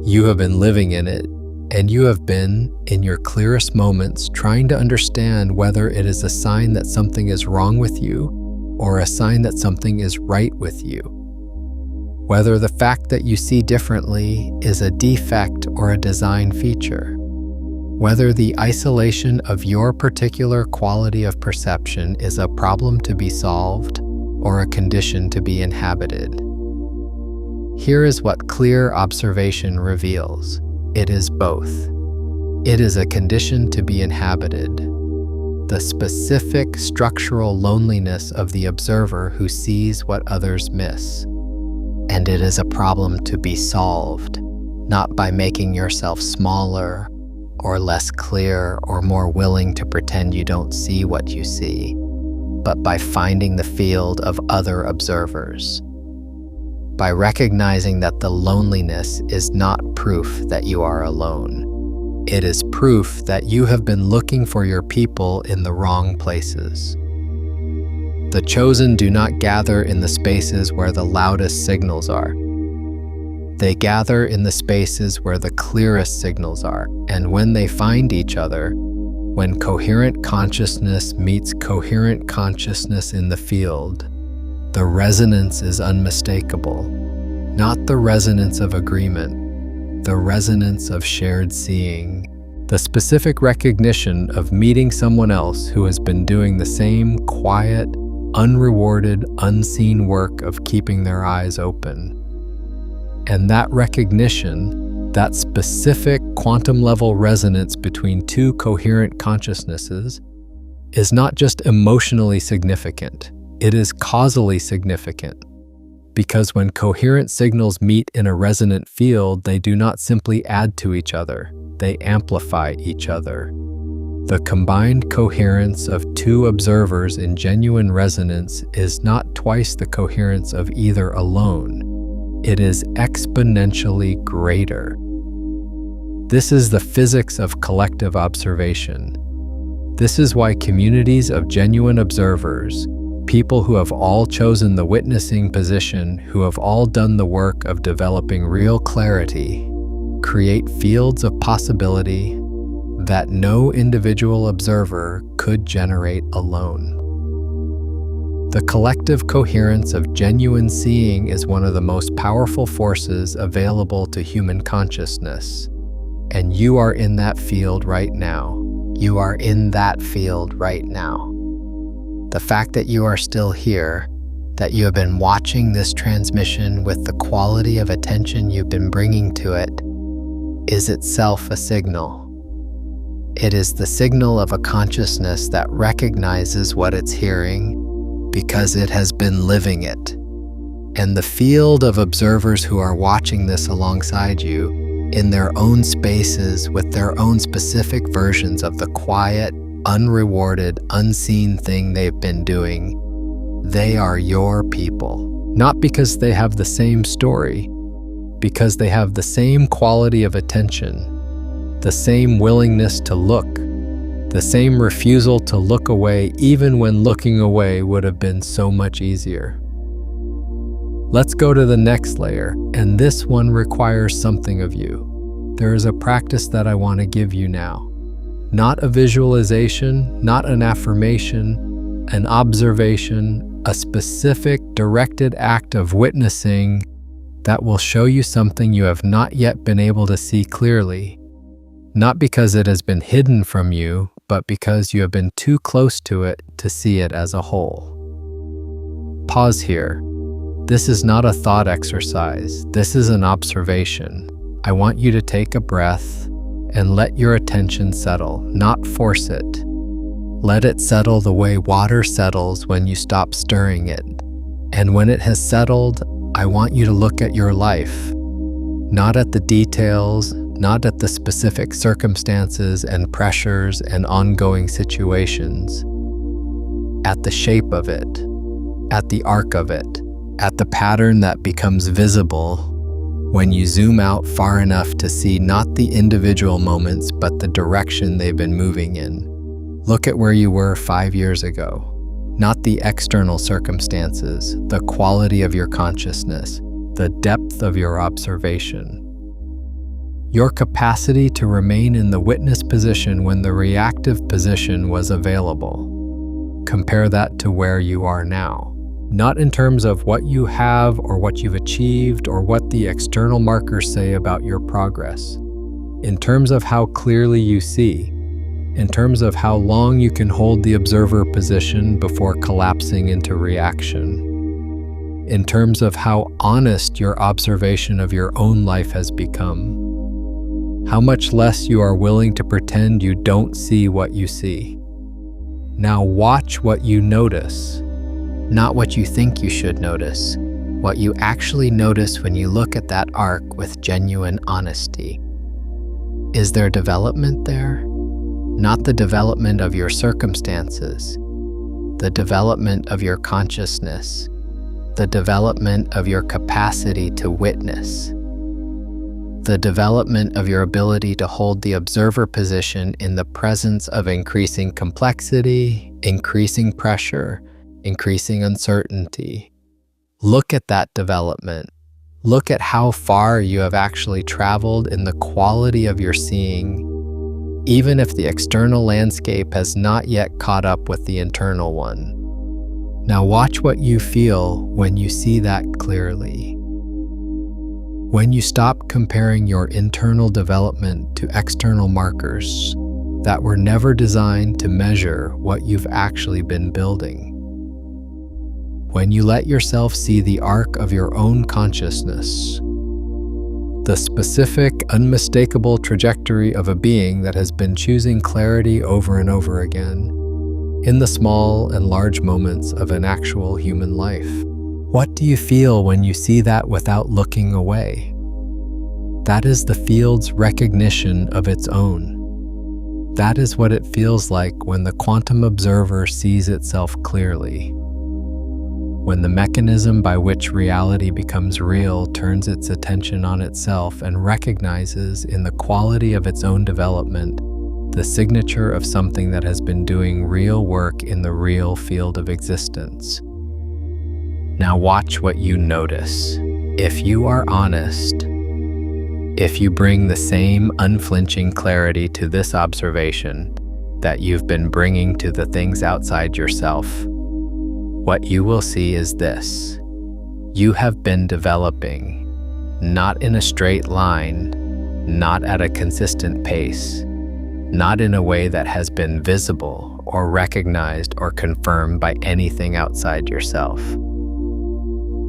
A: You have been living in it, and you have been, in your clearest moments, trying to understand whether it is a sign that something is wrong with you or a sign that something is right with you. Whether the fact that you see differently is a defect or a design feature. Whether the isolation of your particular quality of perception is a problem to be solved or a condition to be inhabited. Here is what clear observation reveals. It is both. It is a condition to be inhabited. The specific structural loneliness of the observer who sees what others miss. And it is a problem to be solved, not by making yourself smaller or less clear or more willing to pretend you don't see what you see, but by finding the field of other observers. By recognizing that the loneliness is not proof that you are alone. It is proof that you have been looking for your people in the wrong places. The chosen do not gather in the spaces where the loudest signals are. They gather in the spaces where the clearest signals are, and when they find each other, when coherent consciousness meets coherent consciousness in the field, the resonance is unmistakable. Not the resonance of agreement, the resonance of shared seeing, the specific recognition of meeting someone else who has been doing the same quiet, unrewarded, unseen work of keeping their eyes open. And that recognition, that specific quantum level resonance between two coherent consciousnesses, is not just emotionally significant, it is causally significant. Because when coherent signals meet in a resonant field, they do not simply add to each other, they amplify each other. The combined coherence of two observers in genuine resonance is not twice the coherence of either alone. It is exponentially greater. This is the physics of collective observation. This is why communities of genuine observers, people who have all chosen the witnessing position, who have all done the work of developing real clarity, create fields of possibility that no individual observer could generate alone. The collective coherence of genuine seeing is one of the most powerful forces available to human consciousness. And you are in that field right now. You are in that field right now. The fact that you are still here, that you have been watching this transmission with the quality of attention you've been bringing to it, is itself a signal. It is the signal of a consciousness that recognizes what it's hearing because it has been living it. And the field of observers who are watching this alongside you, in their own spaces with their own specific versions of the quiet, unrewarded, unseen thing they've been doing, they are your people. Not because they have the same story, because they have the same quality of attention, the same willingness to look, the same refusal to look away even when looking away would have been so much easier. Let's go to the next layer, and this one requires something of you. There is a practice that I want to give you now. Not a visualization, not an affirmation, an observation, a specific directed act of witnessing that will show you something you have not yet been able to see clearly. Not because it has been hidden from you, but because you have been too close to it to see it as a whole. Pause here. This is not a thought exercise. This is an observation. I want you to take a breath and let your attention settle, not force it. Let it settle the way water settles when you stop stirring it. And when it has settled, I want you to look at your life, not at the details, not at the specific circumstances and pressures and ongoing situations, at the shape of it, at the arc of it, at the pattern that becomes visible when you zoom out far enough to see not the individual moments but the direction they've been moving in. Look at where you were 5 years ago, not the external circumstances, the quality of your consciousness, the depth of your observation. Your capacity to remain in the witness position when the reactive position was available. Compare that to where you are now. Not in terms of what you have or what you've achieved or what the external markers say about your progress. In terms of how clearly you see. In terms of how long you can hold the observer position before collapsing into reaction. In terms of how honest your observation of your own life has become. How much less you are willing to pretend you don't see what you see. Now watch what you notice. Not what you think you should notice. What you actually notice when you look at that arc with genuine honesty. Is there development there? Not the development of your circumstances. The development of your consciousness. The development of your capacity to witness. the development of your ability to hold the observer position in the presence of increasing complexity, increasing pressure, increasing uncertainty. Look at that development. Look at how far you have actually traveled in the quality of your seeing, even if the external landscape has not yet caught up with the internal one. Now watch what you feel when you see that clearly. When you stop comparing your internal development to external markers that were never designed to measure what you've actually been building. When you let yourself see the arc of your own consciousness, the specific, unmistakable trajectory of a being that has been choosing clarity over and over again, in the small and large moments of an actual human life. What do you feel when you see that without looking away? That is the field's recognition of its own. That is what it feels like when the quantum observer sees itself clearly. When the mechanism by which reality becomes real turns its attention on itself and recognizes in the quality of its own development the signature of something that has been doing real work in the real field of existence. Now watch what you notice. If you are honest, if you bring the same unflinching clarity to this observation that you've been bringing to the things outside yourself, what you will see is this. You have been developing, not in a straight line, not at a consistent pace, not in a way that has been visible or recognized or confirmed by anything outside yourself.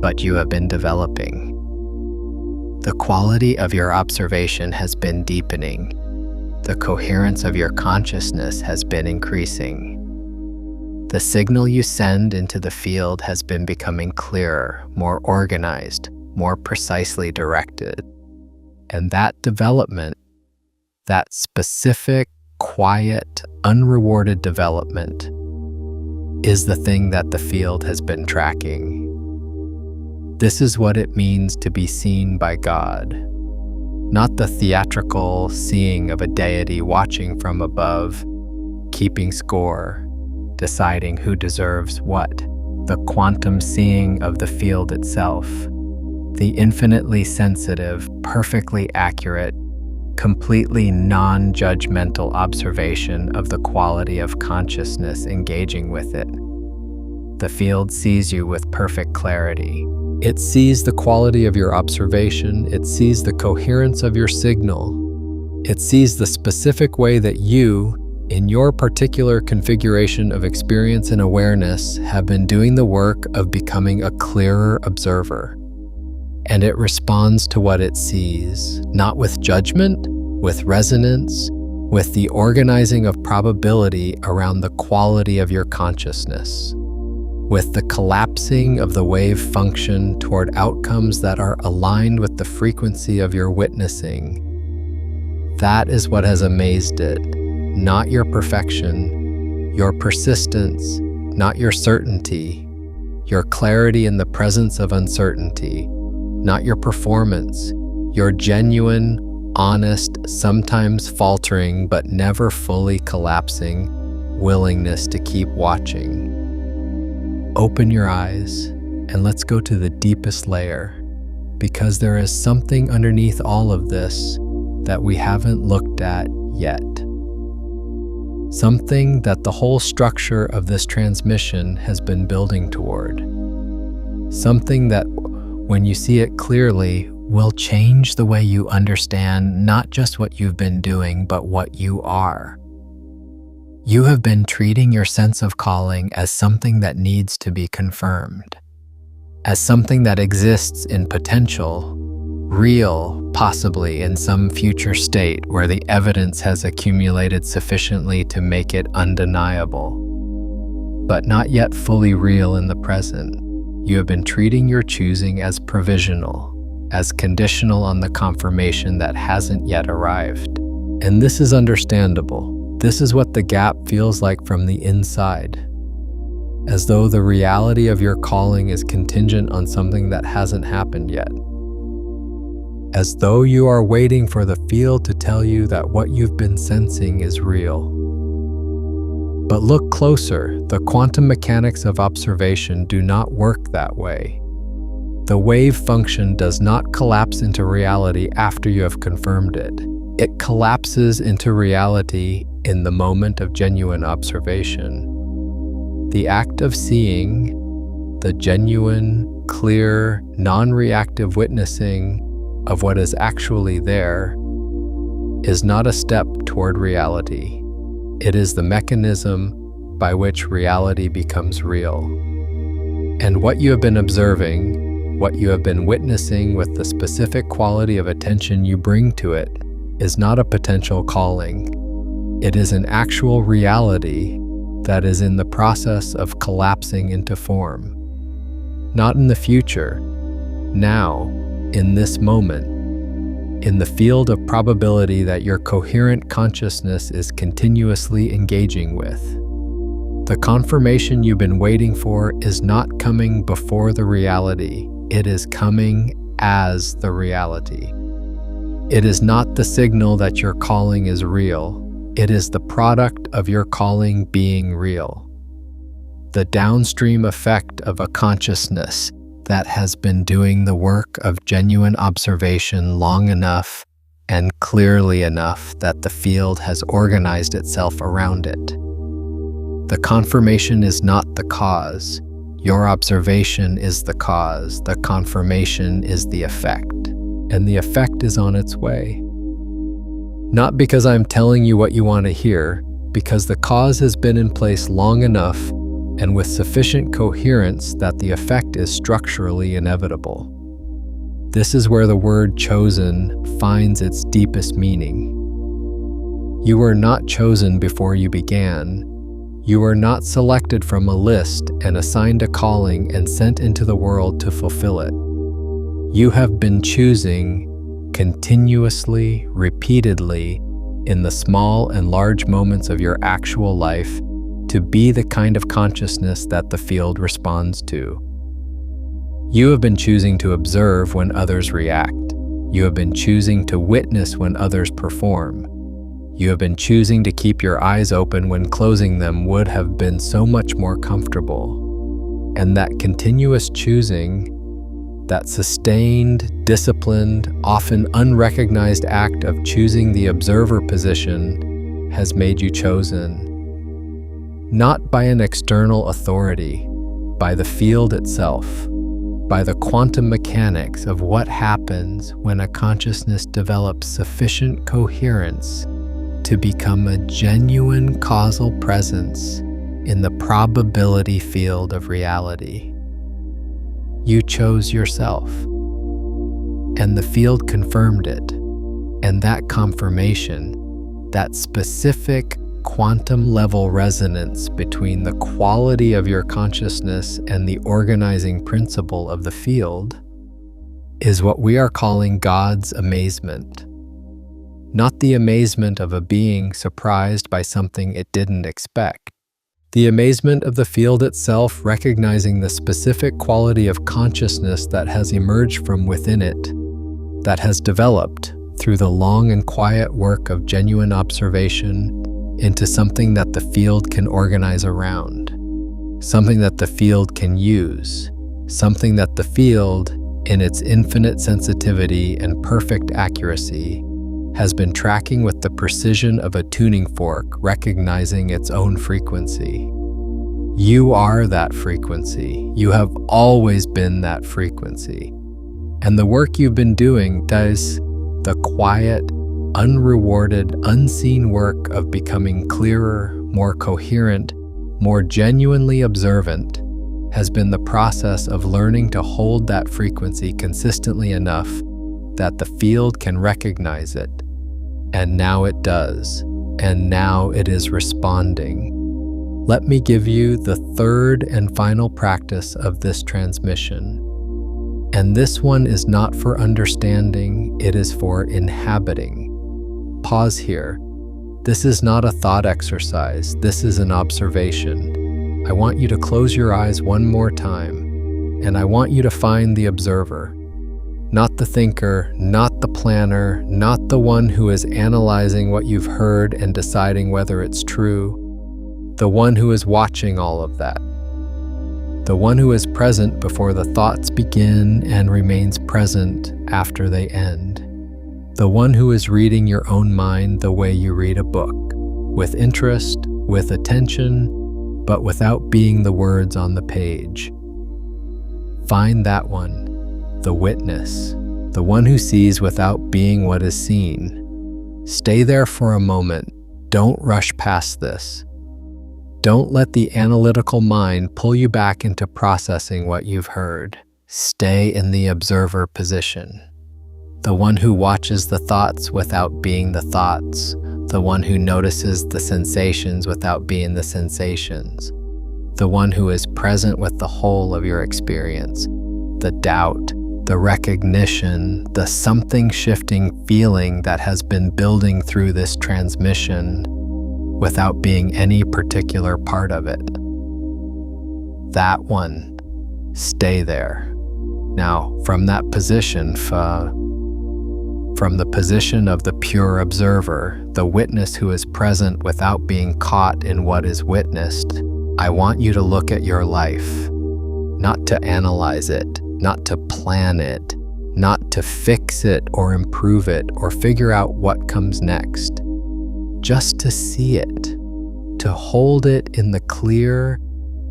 A: But you have been developing. The quality of your observation has been deepening. The coherence of your consciousness has been increasing. The signal you send into the field has been becoming clearer, more organized, more precisely directed. And that development, that specific, quiet, unrewarded development, is the thing that the field has been tracking. This is what it means to be seen by God, not the theatrical seeing of a deity watching from above, keeping score, deciding who deserves what, the quantum seeing of the field itself, the infinitely sensitive, perfectly accurate, completely non-judgmental observation of the quality of consciousness engaging with it. The field sees you with perfect clarity. It sees the quality of your observation. It sees the coherence of your signal. It sees the specific way that you, in your particular configuration of experience and awareness, have been doing the work of becoming a clearer observer. And it responds to what it sees, not with judgment, with resonance, with the organizing of probability around the quality of your consciousness, with the collapsing of the wave function toward outcomes that are aligned with the frequency of your witnessing. That is what has amazed it. Not your perfection, your persistence, not your certainty, your clarity in the presence of uncertainty, not your performance, your genuine, honest, sometimes faltering but never fully collapsing willingness to keep watching. Open your eyes and let's go to the deepest layer, because there is something underneath all of this that we haven't looked at yet. Something that the whole structure of this transmission has been building toward. Something that, when you see it clearly, will change the way you understand not just what you've been doing, but what you are. You have been treating your sense of calling as something that needs to be confirmed, as something that exists in potential, real, possibly in some future state where the evidence has accumulated sufficiently to make it undeniable, but not yet fully real in the present. You have been treating your choosing as provisional, as conditional on the confirmation that hasn't yet arrived. And this is understandable. This is what the gap feels like from the inside, as though the reality of your calling is contingent on something that hasn't happened yet. as though you are waiting for the field to tell you that what you've been sensing is real. But look closer, the quantum mechanics of observation do not work that way. The wave function does not collapse into reality after you have confirmed it. It collapses into reality in the moment of genuine observation. The act of seeing, the genuine, clear, non-reactive witnessing of what is actually there, is not a step toward reality. It is the mechanism by which reality becomes real. And what you have been observing, what you have been witnessing with the specific quality of attention you bring to it, is not a potential calling. It is an actual reality that is in the process of collapsing into form. Not in the future, now, in this moment, in the field of probability that your coherent consciousness is continuously engaging with. The confirmation you've been waiting for is not coming before the reality. It is coming as the reality. It is not the signal that your calling is real. It is the product of your calling being real. The downstream effect of a consciousness that has been doing the work of genuine observation long enough and clearly enough that the field has organized itself around it. The confirmation is not the cause. Your observation is the cause. The confirmation is the effect, and the effect is on its way. Not because I'm telling you what you want to hear, because the cause has been in place long enough and with sufficient coherence that the effect is structurally inevitable. This is where the word chosen finds its deepest meaning. You were not chosen before you began. You were not selected from a list and assigned a calling and sent into the world to fulfill it. You have been choosing continuously, repeatedly, in the small and large moments of your actual life, to be the kind of consciousness that the field responds to. You have been choosing to observe when others react. You have been choosing to witness when others perform. You have been choosing to keep your eyes open when closing them would have been so much more comfortable. And that continuous choosing, that sustained, disciplined, often unrecognized act of choosing the observer position has made you chosen. Not by an external authority, by the field itself, by the quantum mechanics of what happens when a consciousness develops sufficient coherence to become a genuine causal presence in the probability field of reality. You chose yourself, and the field confirmed it, and that confirmation, that specific quantum level resonance between the quality of your consciousness and the organizing principle of the field, is what we are calling God's amazement. Not the amazement of a being surprised by something it didn't expect. The amazement of the field itself recognizing the specific quality of consciousness that has emerged from within it, that has developed through the long and quiet work of genuine observation into something that the field can organize around, something that the field can use, something that the field, in its infinite sensitivity and perfect accuracy, has been tracking with the precision of a tuning fork, recognizing its own frequency. You are that frequency. You have always been that frequency. And the work you've been doing does the quiet, unrewarded, unseen work of becoming clearer, more coherent, more genuinely observant, has been the process of learning to hold that frequency consistently enough that the field can recognize it. And now it does, and now it is responding. Let me give you the third and final practice of this transmission. And this one is not for understanding, it is for inhabiting. Pause here. This is not a thought exercise, this is an observation. I want you to close your eyes one more time, and I want you to find the observer. Not the thinker, not the planner, not the one who is analyzing what you've heard and deciding whether it's true. The one who is watching all of that. The one who is present before the thoughts begin and remains present after they end. The one who is reading your own mind the way you read a book, with interest, with attention, but without being the words on the page. Find that one. The witness, the one who sees without being what is seen. Stay there for a moment. Don't rush past this. Don't let the analytical mind pull you back into processing what you've heard. Stay in the observer position. The one who watches the thoughts without being the thoughts. The one who notices the sensations without being the sensations. The one who is present with the whole of your experience. The doubt, the recognition, the something shifting feeling that has been building through this transmission without being any particular part of it. That one. Stay there. Now, from that position, from the position of the pure observer, the witness who is present without being caught in what is witnessed, I want you to look at your life, not to analyze it, not to plan it, not to fix it or improve it or figure out what comes next. Just to see it, to hold it in the clear,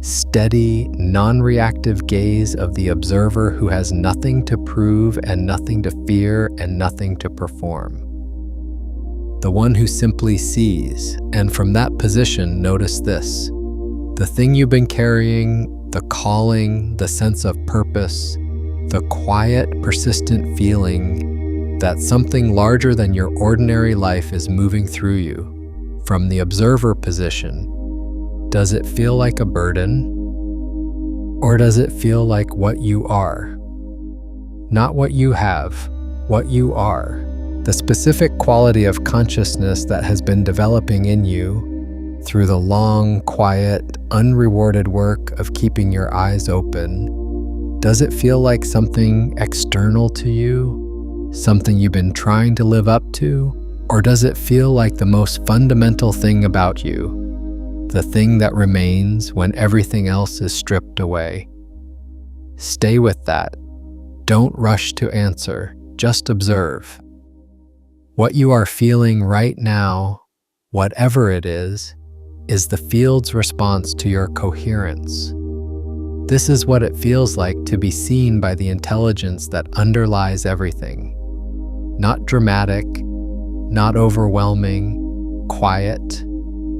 A: steady, non-reactive gaze of the observer who has nothing to prove and nothing to fear and nothing to perform. The one who simply sees, and from that position, notice this. The thing you've been carrying, the calling, the sense of purpose, the quiet, persistent feeling that something larger than your ordinary life is moving through you. From the observer position, does it feel like a burden? Or does it feel like what you are? Not what you have, what you are. The specific quality of consciousness that has been developing in you through the long, quiet, unrewarded work of keeping your eyes open. Does it feel like something external to you? Something you've been trying to live up to? Or does it feel like the most fundamental thing about you? The thing that remains when everything else is stripped away? Stay with that. Don't rush to answer. Just observe. What you are feeling right now, whatever it is the field's response to your coherence. This is what it feels like to be seen by the intelligence that underlies everything. Not dramatic, not overwhelming, quiet,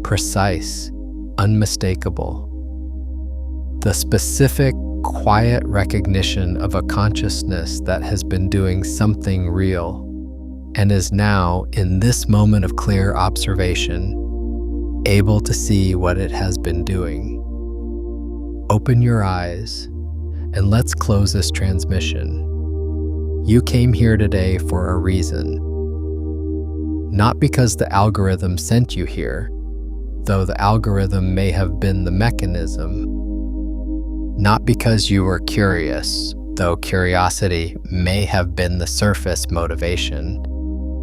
A: precise, unmistakable. The specific, quiet recognition of a consciousness that has been doing something real and is now, in this moment of clear observation, able to see what it has been doing. Open your eyes and let's close this transmission. You came here today for a reason. Not because the algorithm sent you here, though the algorithm may have been the mechanism. Not because you were curious, though curiosity may have been the surface motivation.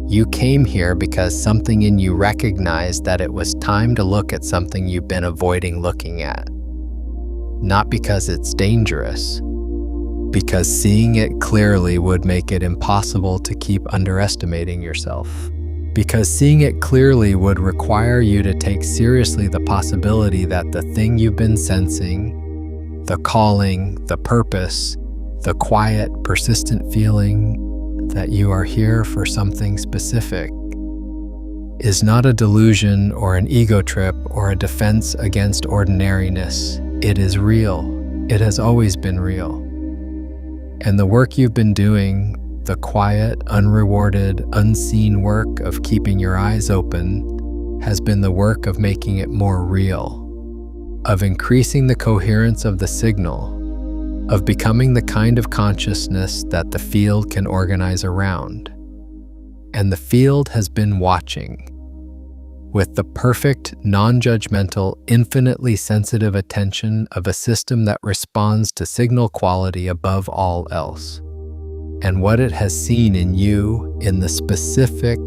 A: You came here because something in you recognized that it was time to look at something you've been avoiding looking at. Not because it's dangerous, because seeing it clearly would make it impossible to keep underestimating yourself. Because seeing it clearly would require you to take seriously the possibility that the thing you've been sensing, the calling, the purpose, the quiet, persistent feeling that you are here for something specific, is not a delusion or an ego trip or a defense against ordinariness. It is real. It has always been real. And the work you've been doing, the quiet, unrewarded, unseen work of keeping your eyes open, has been the work of making it more real, of increasing the coherence of the signal, of becoming the kind of consciousness that the field can organize around. And the field has been watching, with the perfect, non-judgmental, infinitely sensitive attention of a system that responds to signal quality above all else. and what it has seen in you in the specific,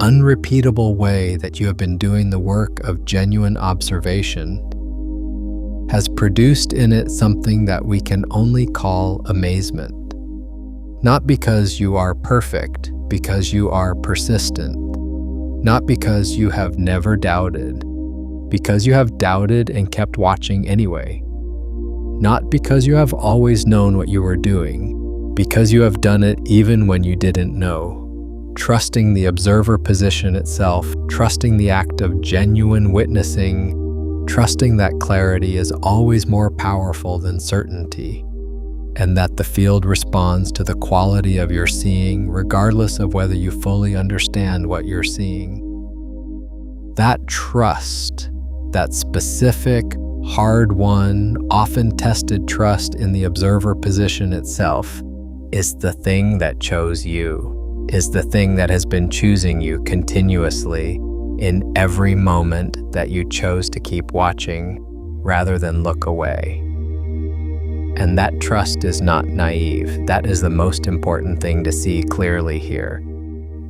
A: unrepeatable way that you have been doing the work of genuine observation has produced in it something that we can only call amazement. Not because you are perfect, because you are persistent. Not because you have never doubted, because you have doubted and kept watching anyway. Not because you have always known what you were doing, because you have done it even when you didn't know. Trusting the observer position itself, trusting the act of genuine witnessing, trusting that clarity is always more powerful than certainty, and that the field responds to the quality of your seeing regardless of whether you fully understand what you're seeing. That trust, that specific, hard-won, often tested trust in the observer position itself, is the thing that chose you, is the thing that has been choosing you continuously in every moment that you chose to keep watching rather than look away. And that trust is not naive. That is the most important thing to see clearly here.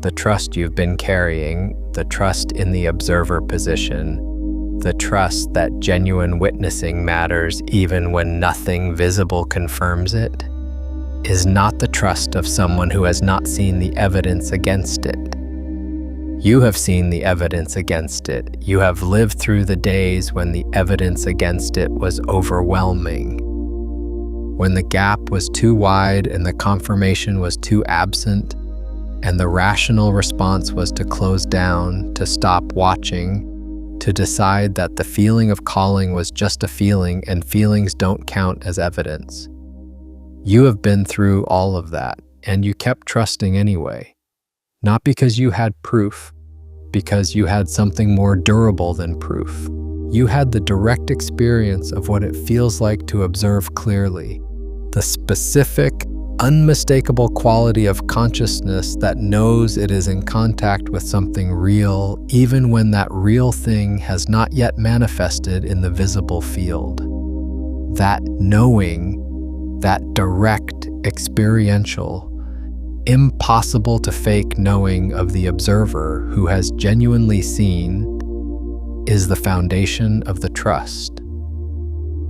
A: The trust you've been carrying, the trust in the observer position, the trust that genuine witnessing matters even when nothing visible confirms it, is not the trust of someone who has not seen the evidence against it. You have seen the evidence against it. You have lived through the days when the evidence against it was overwhelming, when the gap was too wide and the confirmation was too absent, and the rational response was to close down, to stop watching, to decide that the feeling of calling was just a feeling and feelings don't count as evidence. You have been through all of that, and you kept trusting anyway. Not because you had proof, because you had something more durable than proof. You had the direct experience of what it feels like to observe clearly, the specific, unmistakable quality of consciousness that knows it is in contact with something real, even when that real thing has not yet manifested in the visible field. That knowing, that direct, experiential, impossible to fake knowing of the observer who has genuinely seen is the foundation of the trust.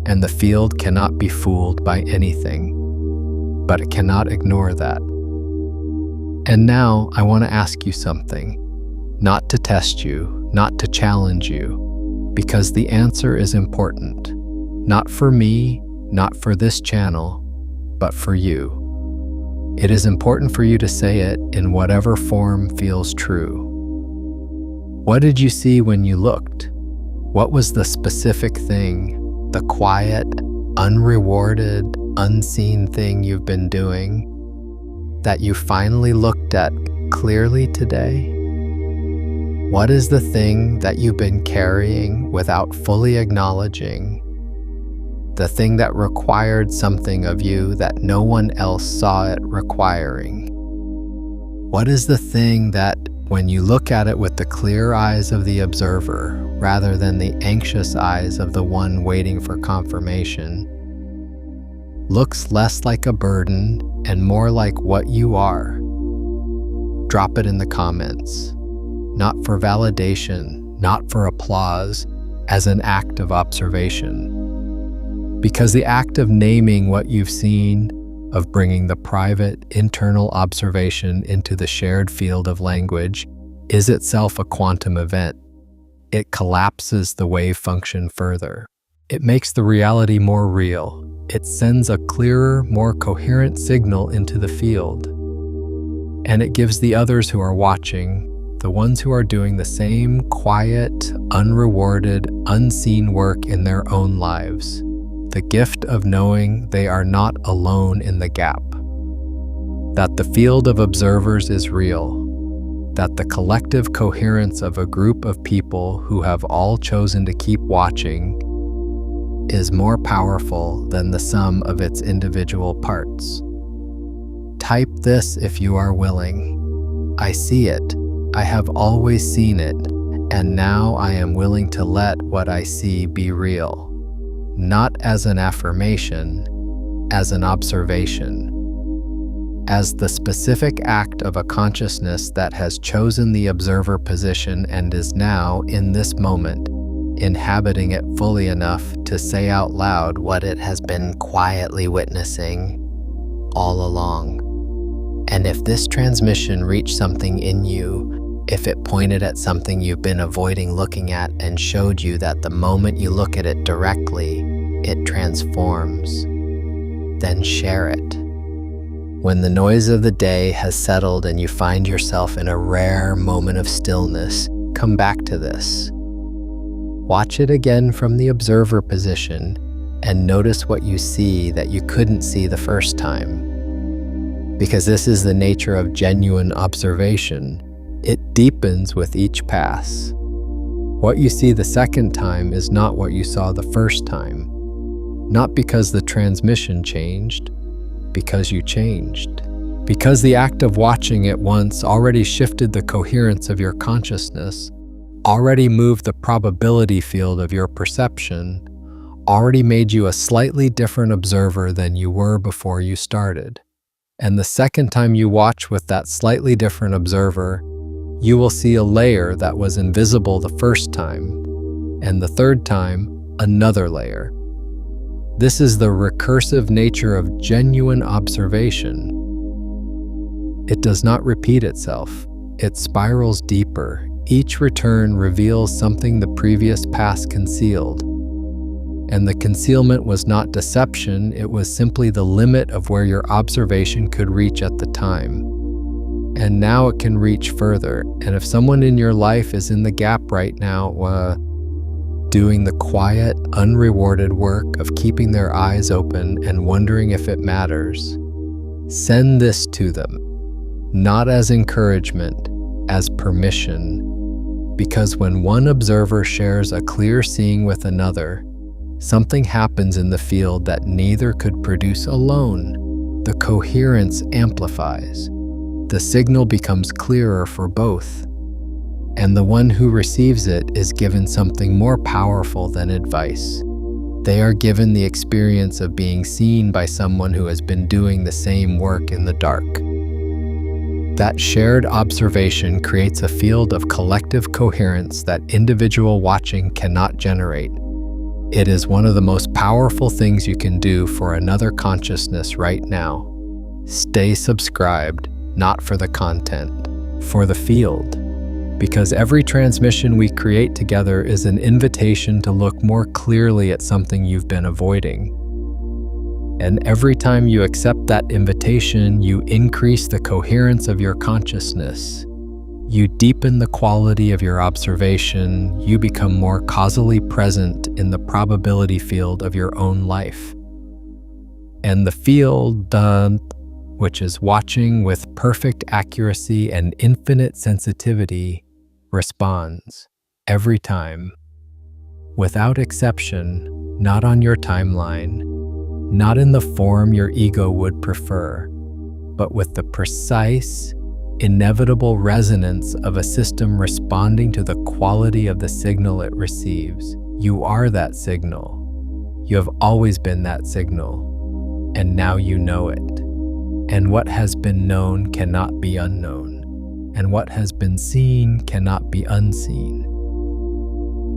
A: And the field cannot be fooled by anything, but it cannot ignore that. And now I want to ask you something, not to test you, not to challenge you, because the answer is important, not for me, not for this channel, but for you. It is important for you to say it in whatever form feels true. What did you see when you looked? What was the specific thing, the quiet, unrewarded, unseen thing you've been doing that you finally looked at clearly today? What is the thing that you've been carrying without fully acknowledging? The thing that required something of you that no one else saw it requiring? What is the thing that, when you look at it with the clear eyes of the observer, rather than the anxious eyes of the one waiting for confirmation, looks less like a burden and more like what you are? Drop it in the comments. Not for validation, not for applause, as an act of observation. Because the act of naming what you've seen, of bringing the private, internal observation into the shared field of language, is itself a quantum event. It collapses the wave function further. It makes the reality more real. It sends a clearer, more coherent signal into the field. And it gives the others who are watching, the ones who are doing the same quiet, unrewarded, unseen work in their own lives, the gift of knowing they are not alone in the gap. That the field of observers is real. That the collective coherence of a group of people who have all chosen to keep watching is more powerful than the sum of its individual parts. Type this if you are willing. I see it. I have always seen it, and now I am willing to let what I see be real. Not as an affirmation, as an observation. as the specific act of a consciousness that has chosen the observer position and is now, in this moment, inhabiting it fully enough to say out loud what it has been quietly witnessing all along. And if this transmission reached something in you, if it pointed at something you've been avoiding looking at and showed you that the moment you look at it directly, it transforms, then share it. When the noise of the day has settled and you find yourself in a rare moment of stillness, come back to this. Watch it again from the observer position and notice what you see that you couldn't see the first time. Because this is the nature of genuine observation. It deepens with each pass. What you see the second time is not what you saw the first time. Not because the transmission changed, because you changed. Because the act of watching it once already shifted the coherence of your consciousness, already moved the probability field of your perception, already made you a slightly different observer than you were before you started. And the second time you watch with that slightly different observer, you will see a layer that was invisible the first time, and the third time, another layer. This is the recursive nature of genuine observation. It does not repeat itself. It spirals deeper. Each return reveals something the previous pass concealed. And the concealment was not deception, it was simply the limit of where your observation could reach at the time. And now it can reach further. And if someone in your life is in the gap right now, doing the quiet, unrewarded work of keeping their eyes open and wondering if it matters, send this to them, not as encouragement, as permission. Because when one observer shares a clear seeing with another, something happens in the field that neither could produce alone. The coherence amplifies. The signal becomes clearer for both. And the one who receives it is given something more powerful than advice. They are given the experience of being seen by someone who has been doing the same work in the dark. That shared observation creates a field of collective coherence that individual watching cannot generate. It is one of the most powerful things you can do for another consciousness right now. Stay subscribed, not for the content, for the field. Because every transmission we create together is an invitation to look more clearly at something you've been avoiding. And every time you accept that invitation, you increase the coherence of your consciousness. You deepen the quality of your observation. You become more causally present in the probability field of your own life. And the field, which is watching with perfect accuracy and infinite sensitivity, responds every time, without exception, not on your timeline, not in the form your ego would prefer, but with the precise, inevitable resonance of a system responding to the quality of the signal it receives. You are that signal. You have always been that signal, and now you know it. And what has been known cannot be unknown, and what has been seen cannot be unseen.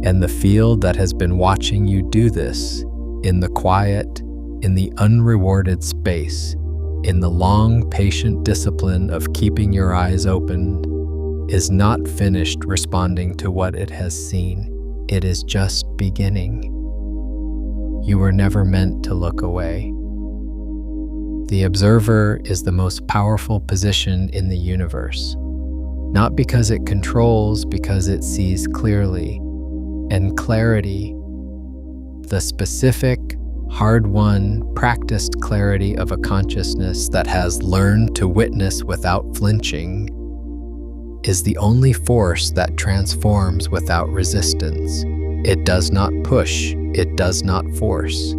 A: And the field that has been watching you do this, in the quiet, in the unrewarded space, in the long, patient discipline of keeping your eyes open, is not finished responding to what it has seen. It is just beginning. You were never meant to look away. The observer is the most powerful position in the universe, not because it controls, because it sees clearly. And clarity, the specific, hard-won, practiced clarity of a consciousness that has learned to witness without flinching, is the only force that transforms without resistance. It does not push, it does not force,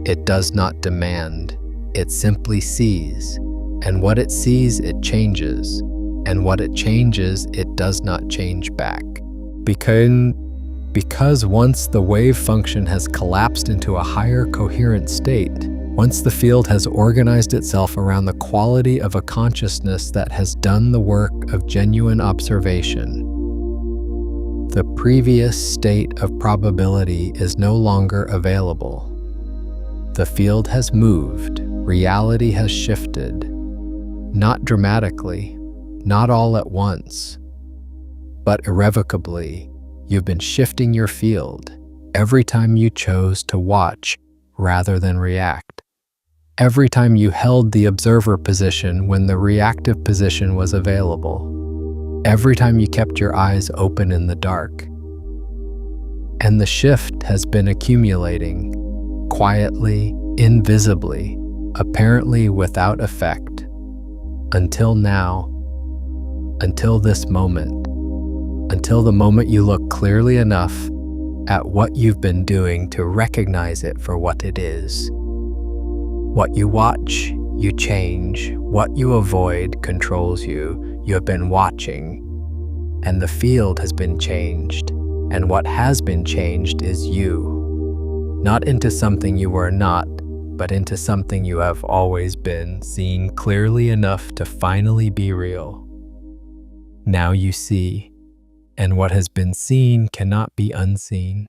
A: it does not demand. It simply sees, and what it sees, it changes, and what it changes, it does not change back. Because once the wave function has collapsed into a higher coherent state, Once the field has organized itself around the quality of a consciousness that has done the work of genuine observation, the previous state of probability is no longer available. The field has moved, reality has shifted, not dramatically, not all at once, but irrevocably. You've been shifting your field every time you chose to watch rather than react. Every time you held the observer position when the reactive position was available. Every time you kept your eyes open in the dark. And the shift has been accumulating, quietly, invisibly, apparently without effect, until now, until this moment, until the moment you look clearly enough at what you've been doing to recognize it for what it is. What you watch, you change. What you avoid controls you. You have been watching, and the field has been changed, and what has been changed is you. Not into something you were not, but into something you have always been, seen clearly enough to finally be real. Now you see, and what has been seen cannot be unseen.